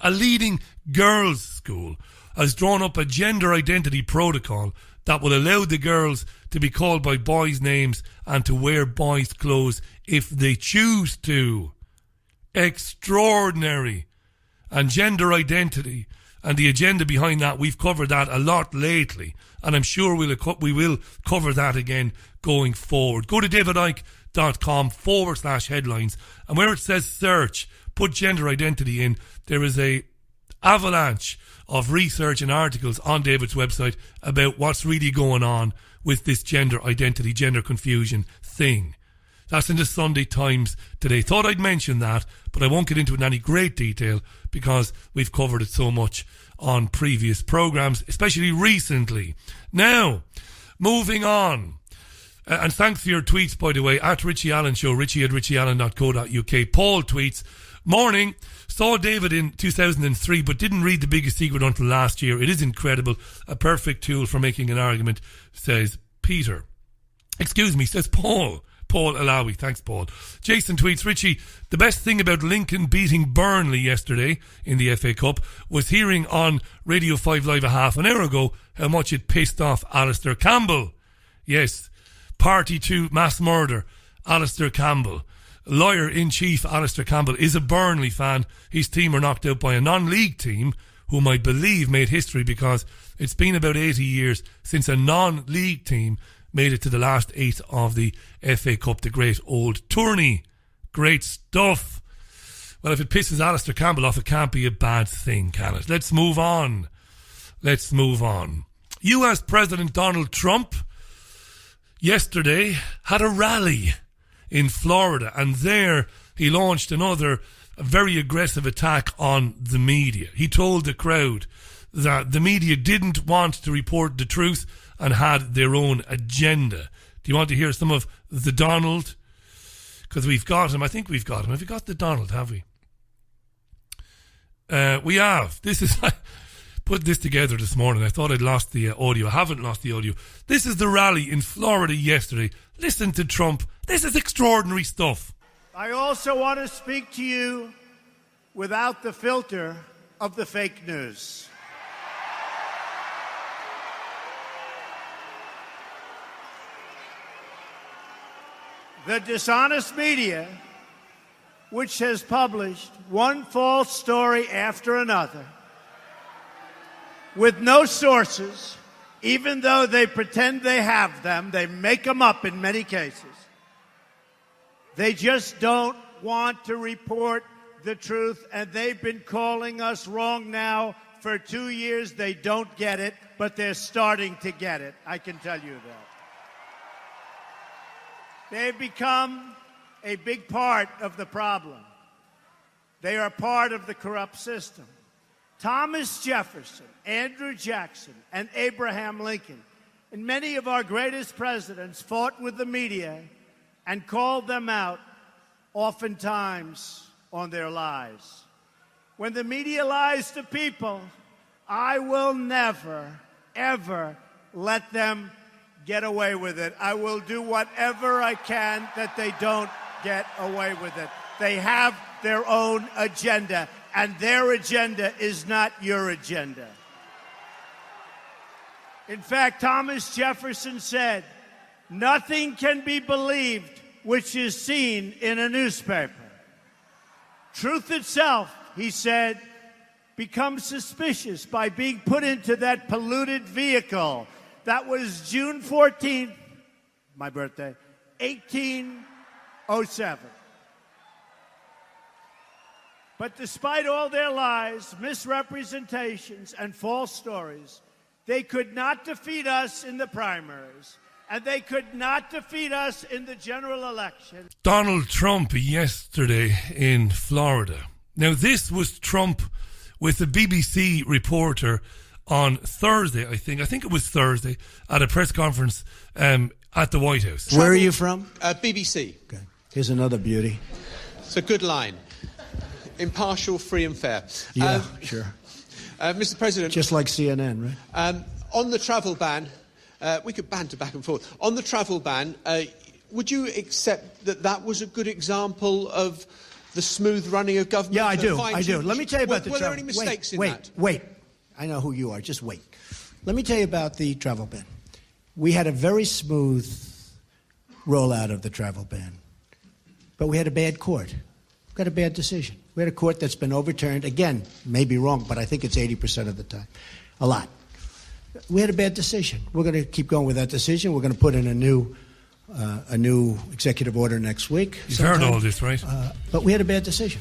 has drawn up a gender identity protocol that will allow the girls to be called by boys' names and to wear boys' clothes if they choose to. Extraordinary. And gender identity and the agenda behind that, we've covered that a lot lately, and I'm sure we will cover that again going forward. Go to davidicke.com/headlines, and where it says search, put gender identity in. There is a avalanche of research and articles on David's website about what's really going on with this gender identity, gender confusion thing. That's in the Sunday Times today. Thought I'd mention that, but I won't get into it in any great detail because we've covered it so much on previous programmes, especially recently. Now, moving on. And thanks for your tweets, by the way, at Richie Allen Show, richie@richieallen.co.uk. Paul tweets, Morning. Saw David in 2003, but didn't read The Biggest Secret until last year. It is incredible. A perfect tool for making an argument, says Peter. Excuse me, says Paul. Paul Alawi. Thanks, Paul. Jason tweets, Richie, the best thing about Lincoln beating Burnley yesterday in the FA Cup was hearing on Radio 5 Live a half an hour ago how much it pissed off Alistair Campbell. Yes, party to mass murder, Alistair Campbell. Lawyer-in-chief Alistair Campbell is a Burnley fan. His team were knocked out by a non-league team whom I believe made history because it's been about 80 years since a non-league team made it to the last 8 of the FA Cup, the great old tourney. Great stuff. Well, if it pisses Alistair Campbell off, it can't be a bad thing, can it? Let's move on. US President Donald Trump yesterday had a rally in Florida, and there he launched another very aggressive attack on the media. He told the crowd that the media didn't want to report the truth and had their own agenda. Do you want to hear some of the Donald? Because we've got him. I think we've got him. Have we got the Donald, have we? We have. This is... I put this together this morning. I thought I'd lost the audio. I haven't lost the audio. This is the rally in Florida yesterday. Listen to Trump. This is extraordinary stuff. I also want to speak to you without the filter of the fake news. The dishonest media, which has published one false story after another, with no sources, even though they pretend they have them, they make them up in many cases. They just don't want to report the truth, and they've been calling us wrong now for 2 years. They don't get it, but they're starting to get it. I can tell you that. They've become a big part of the problem. They are part of the corrupt system. Thomas Jefferson, Andrew Jackson, and Abraham Lincoln, and many of our greatest presidents fought with the media and called them out, oftentimes on their lies. When the media lies to people, I will never, ever let them get away with it. I will do whatever I can that they don't get away with it. They have their own agenda, and their agenda is not your agenda. In fact, Thomas Jefferson said, nothing can be believed which is seen in a newspaper. Truth itself, he said, becomes suspicious by being put into that polluted vehicle. That was June 14th, my birthday, 1807. But despite all their lies, misrepresentations, and false stories, they could not defeat us in the primaries, and they could not defeat us in the general election. Donald Trump yesterday in Florida. Now, this was Trump with a BBC reporter on Thursday, I think it was Thursday, at a press conference at the White House. Where are you from? BBC. Okay. Here's another beauty. It's a good line. Impartial, free and fair. Yeah, sure. Mr. President. Just like CNN, right? On the travel ban, we could banter back and forth. On the travel ban, would you accept that that was a good example of the smooth running of government? Yeah, I do. Let me tell you about the travel ban. Were there any mistakes in that? Wait. I know who you are. Just wait. Let me tell you about the travel ban. We had a very smooth rollout of the travel ban, but we had a bad court. We got a bad decision. We had a court that's been overturned. Again, may be wrong, but I think it's 80% of the time. A lot. We had a bad decision. We're going to keep going with that decision. We're going to put in a new executive order next week. You've heard all this, right? But we had a bad decision.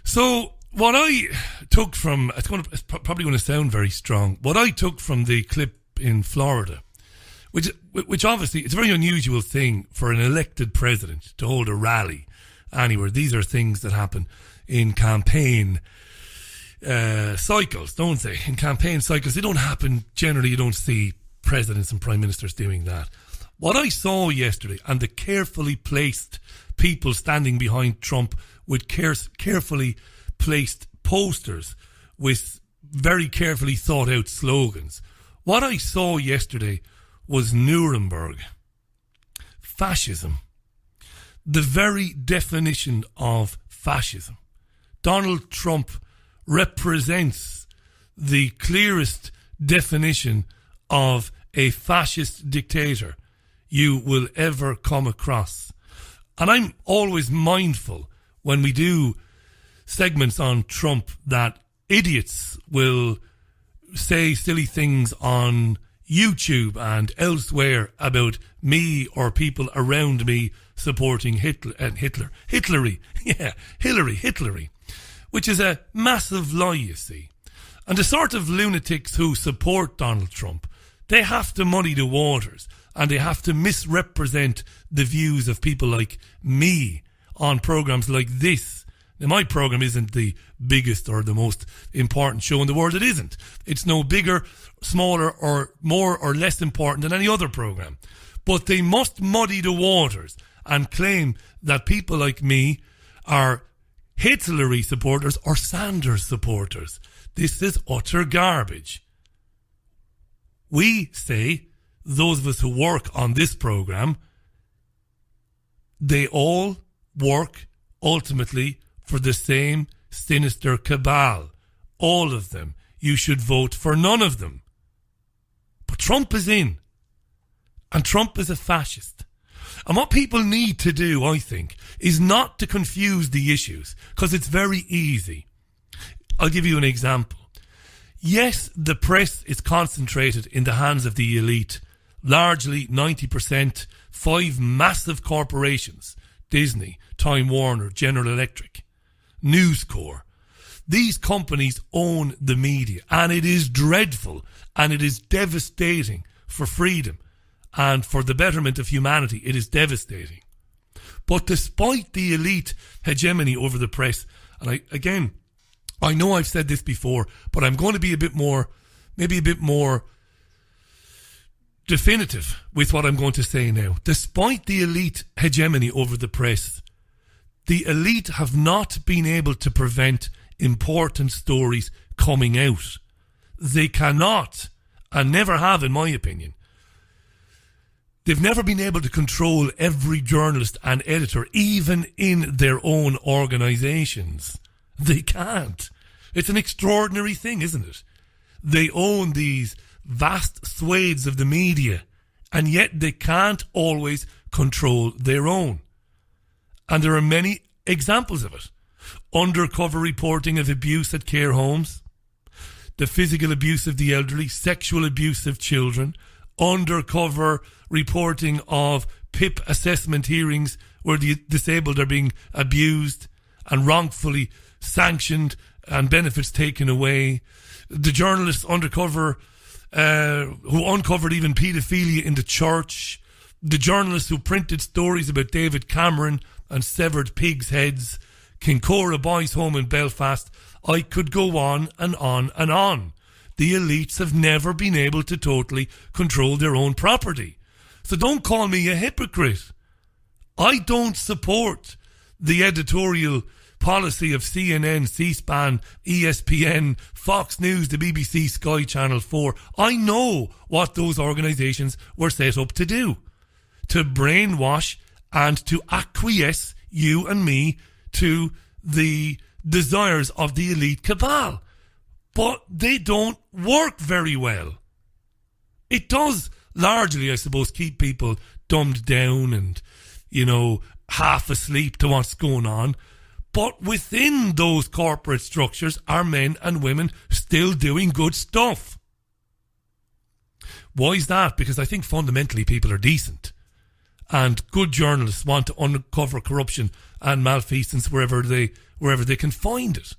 So what I took from, it's probably going to sound very strong, what I took from the clip in Florida, which obviously, it's a very unusual thing for an elected president to hold a rally anywhere. These are things that happen in campaign cycles, don't they? In campaign cycles, they don't happen, generally you don't see presidents and prime ministers doing that. What I saw yesterday, and the carefully placed people standing behind Trump with carefully placed posters with very carefully thought out slogans. What I saw yesterday was Nuremberg. Fascism. The very definition of fascism. Donald Trump represents the clearest definition of a fascist dictator you will ever come across. And I'm always mindful when we do segments on Trump that idiots will say silly things on YouTube and elsewhere about me or people around me supporting Hitlery, which is a massive lie, you see. And the sort of lunatics who support Donald Trump, they have to muddy the waters and they have to misrepresent the views of people like me on programmes like this. Now, my programme isn't the biggest or the most important show in the world. It isn't. It's no bigger, smaller, or more or less important than any other programme. But they must muddy the waters and claim that people like me are Hitlery supporters or Sanders supporters. This is utter garbage. We say, those of us who work on this programme, they all work ultimately for the same sinister cabal. All of them. You should vote for none of them. But Trump is in. And Trump is a fascist. And what people need to do, I think, is not to confuse the issues, because it's very easy. I'll give you an example. Yes, the press is concentrated in the hands of the elite. Largely 90%, 5 massive corporations. Disney, Time Warner, General Electric, News Corp. These companies own the media, and it is dreadful and it is devastating for freedom and for the betterment of humanity. It is devastating. But despite the elite hegemony over the press, and I know I've said this before, but I'm going to be maybe a bit more definitive with what I'm going to say now. Despite the elite hegemony over the press, the elite have not been able to prevent important stories coming out. They cannot, and never have, in my opinion. They've never been able to control every journalist and editor, even in their own organisations. They can't. It's an extraordinary thing, isn't it? They own these vast swathes of the media, and yet they can't always control their own. And there are many examples of it. Undercover reporting of abuse at care homes, the physical abuse of the elderly, sexual abuse of children, undercover reporting of PIP assessment hearings where the disabled are being abused and wrongfully sanctioned and benefits taken away. The journalists undercover who uncovered even paedophilia in the church. The journalists who printed stories about David Cameron and severed pigs' heads. Kincora Boys Home in Belfast. I could go on and on and on. The elites have never been able to totally control their own property. So don't call me a hypocrite. I don't support the editorial policy of CNN, C-SPAN, ESPN, Fox News, the BBC, Sky Channel 4. I know what those organisations were set up to do. To brainwash and to acquiesce you and me to the desires of the elite cabal. But they don't work very well. It does largely, I suppose, keep people dumbed down and, half asleep to what's going on. But within those corporate structures are men and women still doing good stuff. Why is that? Because I think fundamentally people are decent. And good journalists want to uncover corruption and malfeasance wherever they can find it.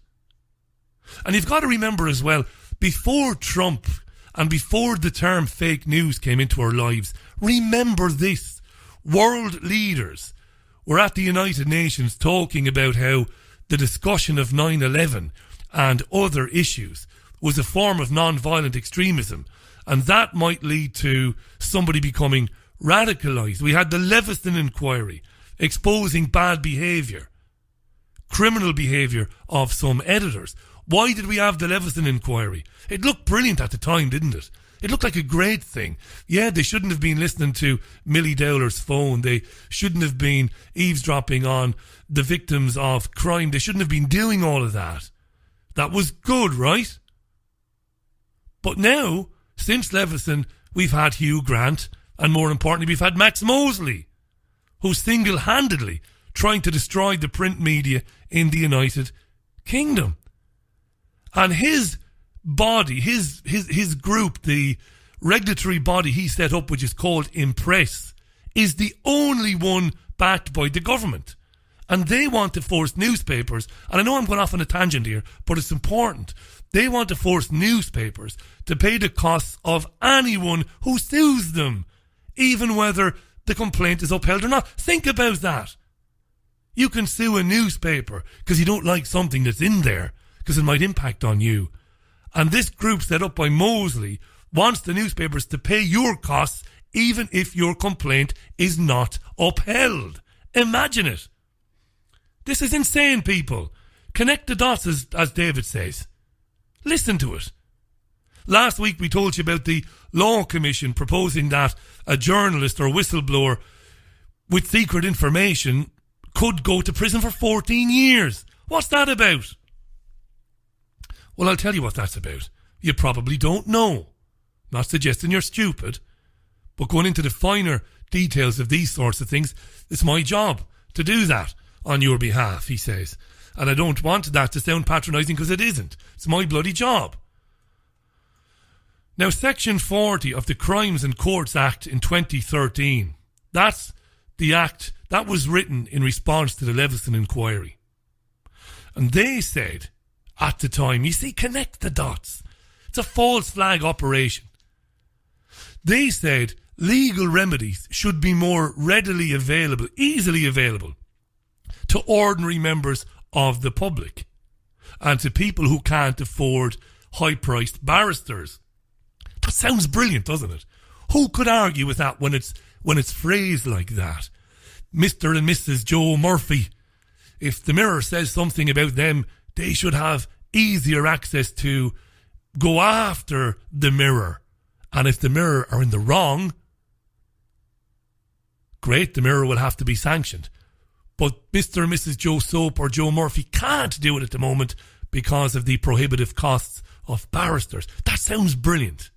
And you've got to remember as well, before Trump and before the term fake news came into our lives, remember this. World leaders were at the United Nations talking about how the discussion of 9/11 and other issues was a form of non-violent extremism, and that might lead to somebody becoming radicalised. We had the Leviston inquiry exposing bad behaviour. criminal behaviour of some editors. Why did we have the Leveson inquiry? It looked brilliant at the time, didn't it? It looked like a great thing. Yeah, they shouldn't have been listening to Millie Dowler's phone. They shouldn't have been eavesdropping on the victims of crime. They shouldn't have been doing all of that. That was good, right? But now, since Leveson, we've had Hugh Grant, and more importantly, we've had Max Mosley, who's single-handedly trying to destroy the print media in the United Kingdom. And his body, his group, the regulatory body he set up, which is called Impress, is the only one backed by the government. And they want to force newspapers, and I know I'm going off on a tangent here, but it's important. They want to force newspapers to pay the costs of anyone who sues them, even whether the complaint is upheld or not. Think about that. You can sue a newspaper because you don't like something that's in there, because it might impact on you. And this group set up by Mosley wants the newspapers to pay your costs even if your complaint is not upheld. Imagine it. This is insane, people. Connect the dots, as David says. Listen to it. Last week we told you about the Law Commission proposing that a journalist or whistleblower with secret information could go to prison for 14 years. What's that about? Well, I'll tell you what that's about. You probably don't know. Not suggesting you're stupid, but going into the finer details of these sorts of things, it's my job to do that on your behalf, he says. And I don't want that to sound patronising, because it isn't. It's my bloody job. Now, Section 40 of the Crimes and Courts Act in 2013, that's the act that was written in response to the Leveson inquiry. And they said, at the time, you see, connect the dots. It's a false flag operation. They said legal remedies should be more readily available, easily available, to ordinary members of the public and to people who can't afford high-priced barristers. That sounds brilliant, doesn't it? Who could argue with that when it's phrased like that? Mr. and Mrs. Joe Murphy. If the Mirror says something about them, they should have easier access to go after the Mirror. And if the Mirror are in the wrong, great, the Mirror will have to be sanctioned. But Mr. and Mrs. Joe Soap or Joe Murphy can't do it at the moment because of the prohibitive costs of barristers. That sounds brilliant.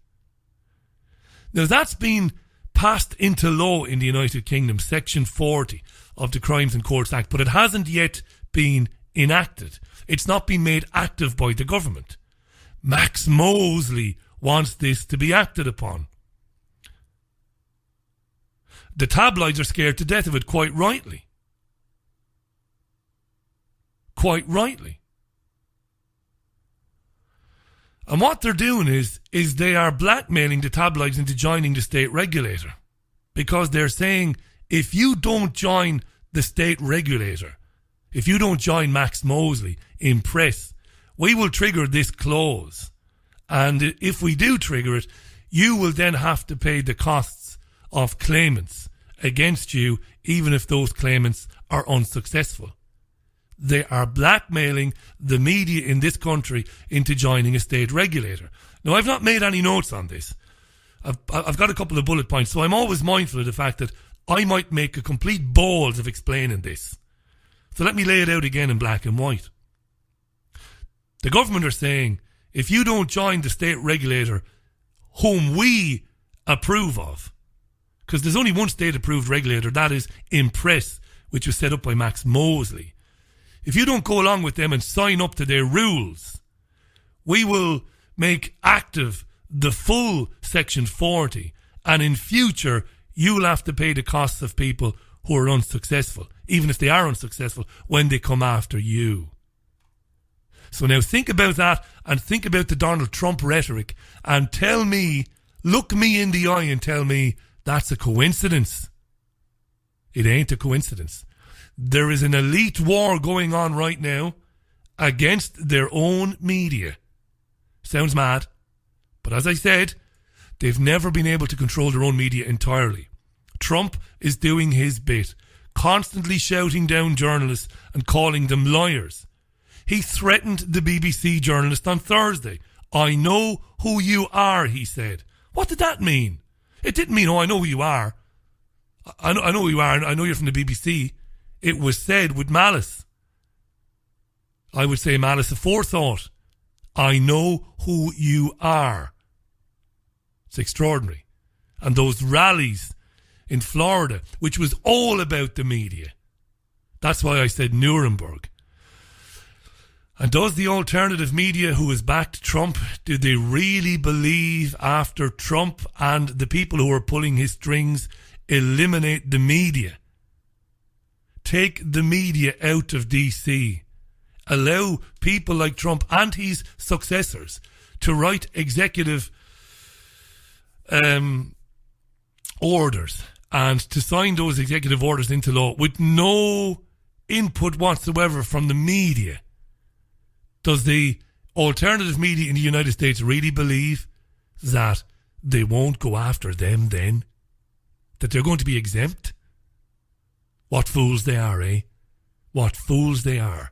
Now, that's been passed into law in the United Kingdom, Section 40 of the Crimes and Courts Act, but it hasn't yet been enacted. It's not been made active by the government. Max Mosley wants this to be acted upon. The tabloids are scared to death of it, quite rightly. Quite rightly. And what they're doing is they are blackmailing the tabloids into joining the state regulator. Because they're saying, if you don't join the state regulator, if you don't join Max Mosley in press, we will trigger this clause. And if we do trigger it, you will then have to pay the costs of claimants against you, even if those claimants are unsuccessful. They are blackmailing the media in this country into joining a state regulator. Now, I've not made any notes on this. I've got a couple of bullet points, so I'm always mindful of the fact that I might make a complete balls of explaining this. So let me lay it out again in black and white. The government are saying, if you don't join the state regulator whom we approve of, because there's only one state-approved regulator, that is Impress, which was set up by Max Mosley. If you don't go along with them and sign up to their rules, we will make active the full Section 40, and in future you'll have to pay the costs of people who are unsuccessful, even if they are unsuccessful, when they come after you. So now think about that, and think about the Donald Trump rhetoric, and tell me, look me in the eye and tell me that's a coincidence. It ain't a coincidence. There is an elite war going on right now against their own media. Sounds mad, but as I said, they've never been able to control their own media entirely. Trump is doing his bit. constantly shouting down journalists and calling them liars. He threatened the BBC journalist on Thursday. I know who you are, he said. What did that mean? It didn't mean, oh, I know who you are. I know who you are, and I know you're from the BBC. It was said with malice. I would say malice aforethought. I know who you are. It's extraordinary. And those rallies in Florida, which was all about the media. That's why I said Nuremberg. And does the alternative media who has backed Trump, do they really believe after Trump and the people who are pulling his strings eliminate the media? Take the media out of DC. Allow people like Trump and his successors to write executive orders and to sign those executive orders into law with no input whatsoever from the media. Does the alternative media in the United States really believe that they won't go after them then? That they're going to be exempt? What fools they are, eh? What fools they are.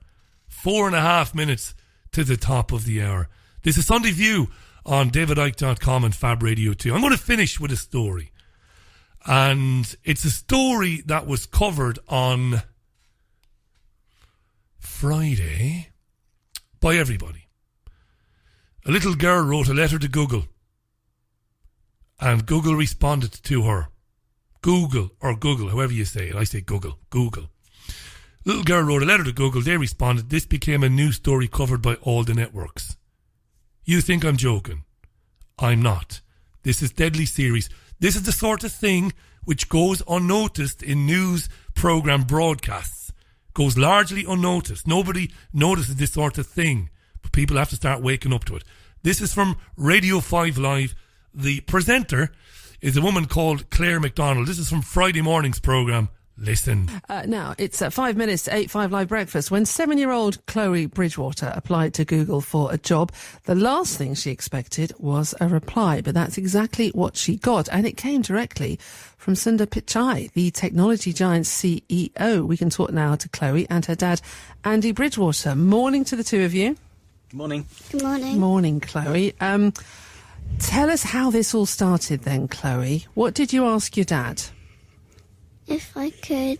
4.5 minutes to the top of the hour. This is Sunday View on davidicke.com and Fab Radio 2. I'm going to finish with a story. And it's a story that was covered on Friday by everybody. A little girl wrote a letter to Google. And Google responded to her. Google, or Google, however you say it. I say Google. Google. Little girl wrote a letter to Google. They responded. This became a news story covered by all the networks. You think I'm joking? I'm not. This is deadly serious. This is the sort of thing which goes unnoticed in news programme broadcasts. Goes largely unnoticed. Nobody notices this sort of thing. But people have to start waking up to it. This is from Radio 5 Live. The presenter is a woman called Claire McDonald. This is from Friday morning's programme. Listen. Now, it's 5 minutes to 8-5 Live Breakfast. When 7-year-old Chloe Bridgewater applied to Google for a job, the last thing she expected was a reply. But that's exactly what she got. And it came directly from Sundar Pichai, the technology giant's CEO. We can talk now to Chloe and her dad, Andy Bridgewater. Morning to the two of you. Good morning. Good morning. Morning, Chloe. Tell us how this all started then, Chloe. What did you ask your dad? If I could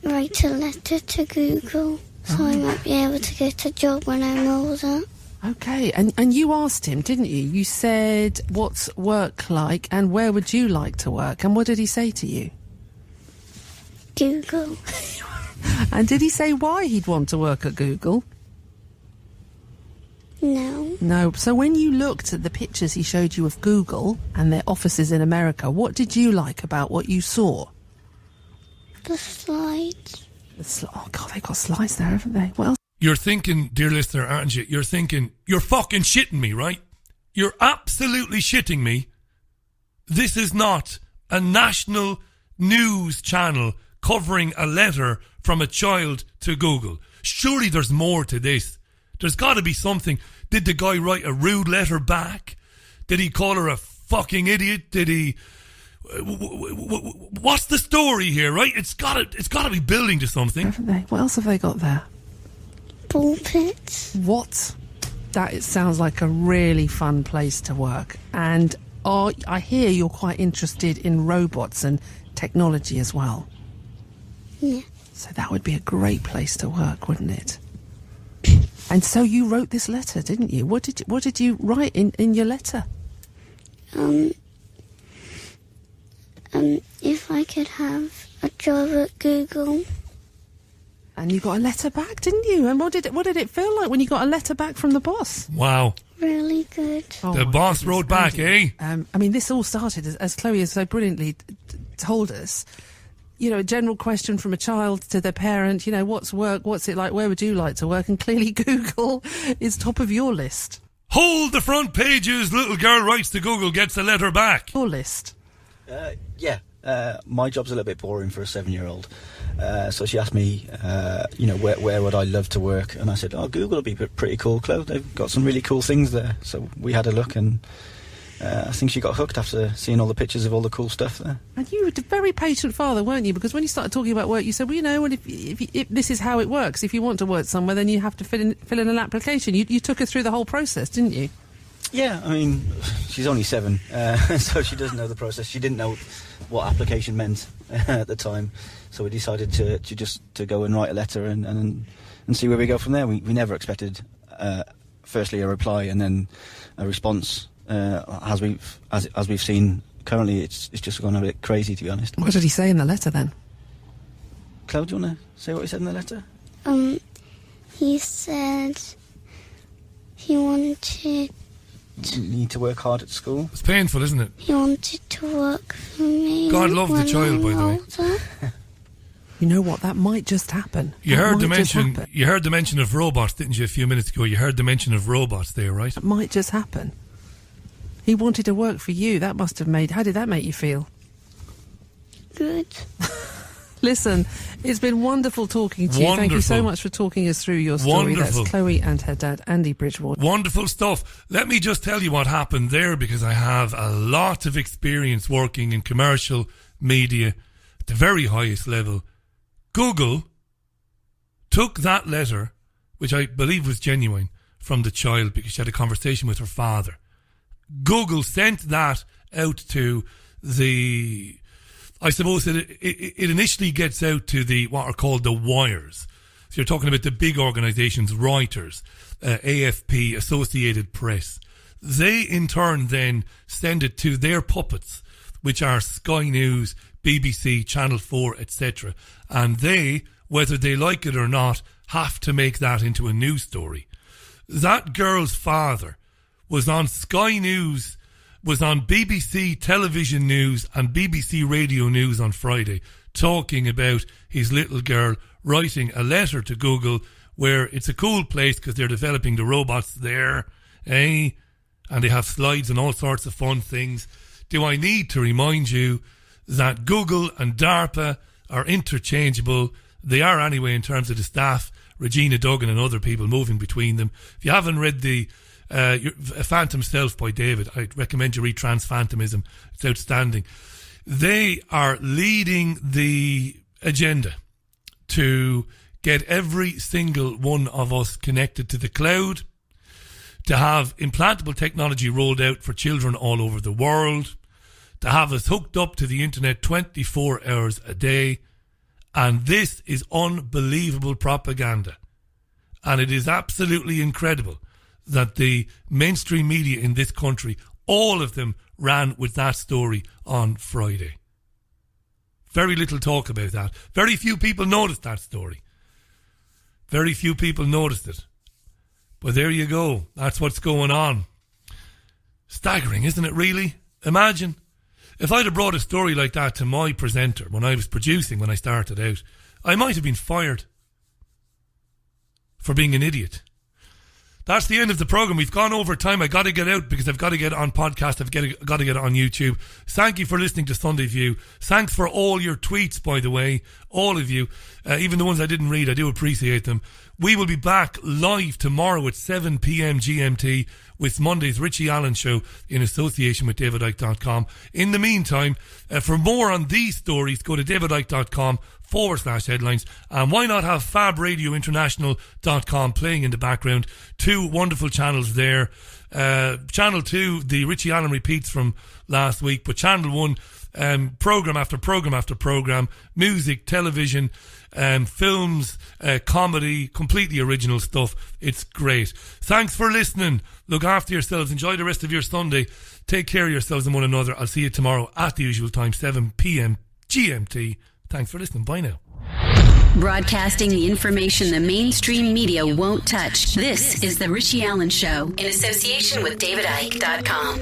write a letter to Google so I might be able to get a job when I'm older. Okay, and you asked him, didn't you? You said, what's work like and where would you like to work? And what did he say to you? Google. And did he say why he'd want to work at Google? No. No. So when you looked at the pictures he showed you of Google and their offices in America, what did you like about what you saw? The slides. Oh, God, they've got slides there, haven't they? What else? You're thinking, dear listener, aren't you? You're thinking, you're fucking shitting me, right? You're absolutely shitting me. This is not a national news channel covering a letter from a child to Google. Surely there's more to this. There's got to be something. Did the guy write a rude letter back? Did he call her a fucking idiot? Did he... What's the story here, right? It's got to be building to something. Haven't they? What else have they got there? Ball pits. What? That sounds like a really fun place to work. And I hear you're quite interested in robots and technology as well. Yeah. So that would be a great place to work, wouldn't it? And so you wrote this letter, didn't you? What did you write in your letter? If I could have a job at Google. And you got a letter back, didn't you? And what did it feel like when you got a letter back from the boss? Wow. Really good. The boss wrote back, eh? I mean, this all started, as Chloe has so brilliantly told us, you know, a general question from a child to their parent, you know, what's work, what's it like, where would you like to work? And clearly Google is top of your list. Hold the front pages, little girl writes to Google, gets a letter back. Your list. Yeah. My job's a little bit boring for a 7-year-old. So she asked me, you know, where would I love to work? And I said, Google would be pretty cool, Chloe. They've got some really cool things there. So we had a look and I think she got hooked after seeing all the pictures of all the cool stuff there. And you were a very patient father, weren't you? Because when you started talking about work, you said, well, you know, well, if this is how it works. If you want to work somewhere, then you have to fill in an application. You took her through the whole process, didn't you? Yeah, I mean, she's only 7, so she doesn't know the process. She didn't know what application meant at the time, so we decided to go and write a letter and see where we go from there. We never expected, firstly, a reply and then a response. As we've seen currently, it's just gone a bit crazy, to be honest. What did he say in the letter then? Claude, do you want to say what he said in the letter? He said he wanted. You need to work hard at school. It's painful, isn't it? He wanted to work for me. God love the child, by the way. You know what? That might just happen. You heard the mention of robots, didn't you, a few minutes ago? You heard the mention of robots there, right? That might just happen. He wanted to work for you. That must have made... How did that make you feel? Good. Listen, it's been wonderful talking to you. Thank you so much for talking us through your story. Wonderful. That's Chloe and her dad, Andy Bridgewater. Wonderful stuff. Let me just tell you what happened there, because I have a lot of experience working in commercial media at the very highest level. Google took that letter, which I believe was genuine, from the child because she had a conversation with her father. Google sent that out to the... I suppose it initially gets out to what are called the wires. So you're talking about the big organisations, Reuters, AFP, Associated Press. They in turn then send it to their puppets, which are Sky News, BBC, Channel 4, etc. And they, whether they like it or not, have to make that into a news story. That girl's father was on Sky News, was on BBC television news and BBC radio news on Friday, talking about his little girl writing a letter to Google where it's a cool place because they're developing the robots there, and they have slides and all sorts of fun things. Do I need to remind you that Google and DARPA are interchangeable? They are anyway in terms of the staff, Regina Duggan and other people moving between them. If you haven't read the Phantom Self by David, I'd recommend you read Transphantomism. It's outstanding. They are leading the agenda to get every single one of us connected to the cloud, to have implantable technology rolled out for children all over the world, to have us hooked up to the internet 24 hours a day. And this is unbelievable propaganda. And it is absolutely incredible that the mainstream media in this country, all of them ran with that story on Friday. Very little talk about that. Very few people noticed that story. Very few people noticed it. But there you go. That's what's going on. Staggering, isn't it, really? Imagine if I'd have brought a story like that to my presenter when I was producing, when I started out, I might have been fired for being an idiot. That's the end of the programme. We've gone over time. I got to get out because I've got to get it on podcast. I've got to get it on YouTube. Thank you for listening to Sunday View. Thanks for all your tweets, by the way. All of you. Even the ones I didn't read. I do appreciate them. We will be back live tomorrow at 7 p.m. GMT with Monday's Richie Allen Show in association with davidicke.com. In the meantime, for more on these stories, go to davidicke.com/headlines. And why not have FabRadioInternational.com playing in the background? 2 wonderful channels there. Channel 2, the Richie Allen repeats from last week, but Channel 1, programme after programme after programme, music, television, films, comedy, completely original stuff. It's great. Thanks for listening. Look after yourselves. Enjoy the rest of your Sunday. Take care of yourselves and one another. I'll see you tomorrow at the usual time, 7 p.m. GMT. Thanks for listening. Bye now. Broadcasting the information the mainstream media won't touch. This is The Richie Allen Show in association with davidicke.com.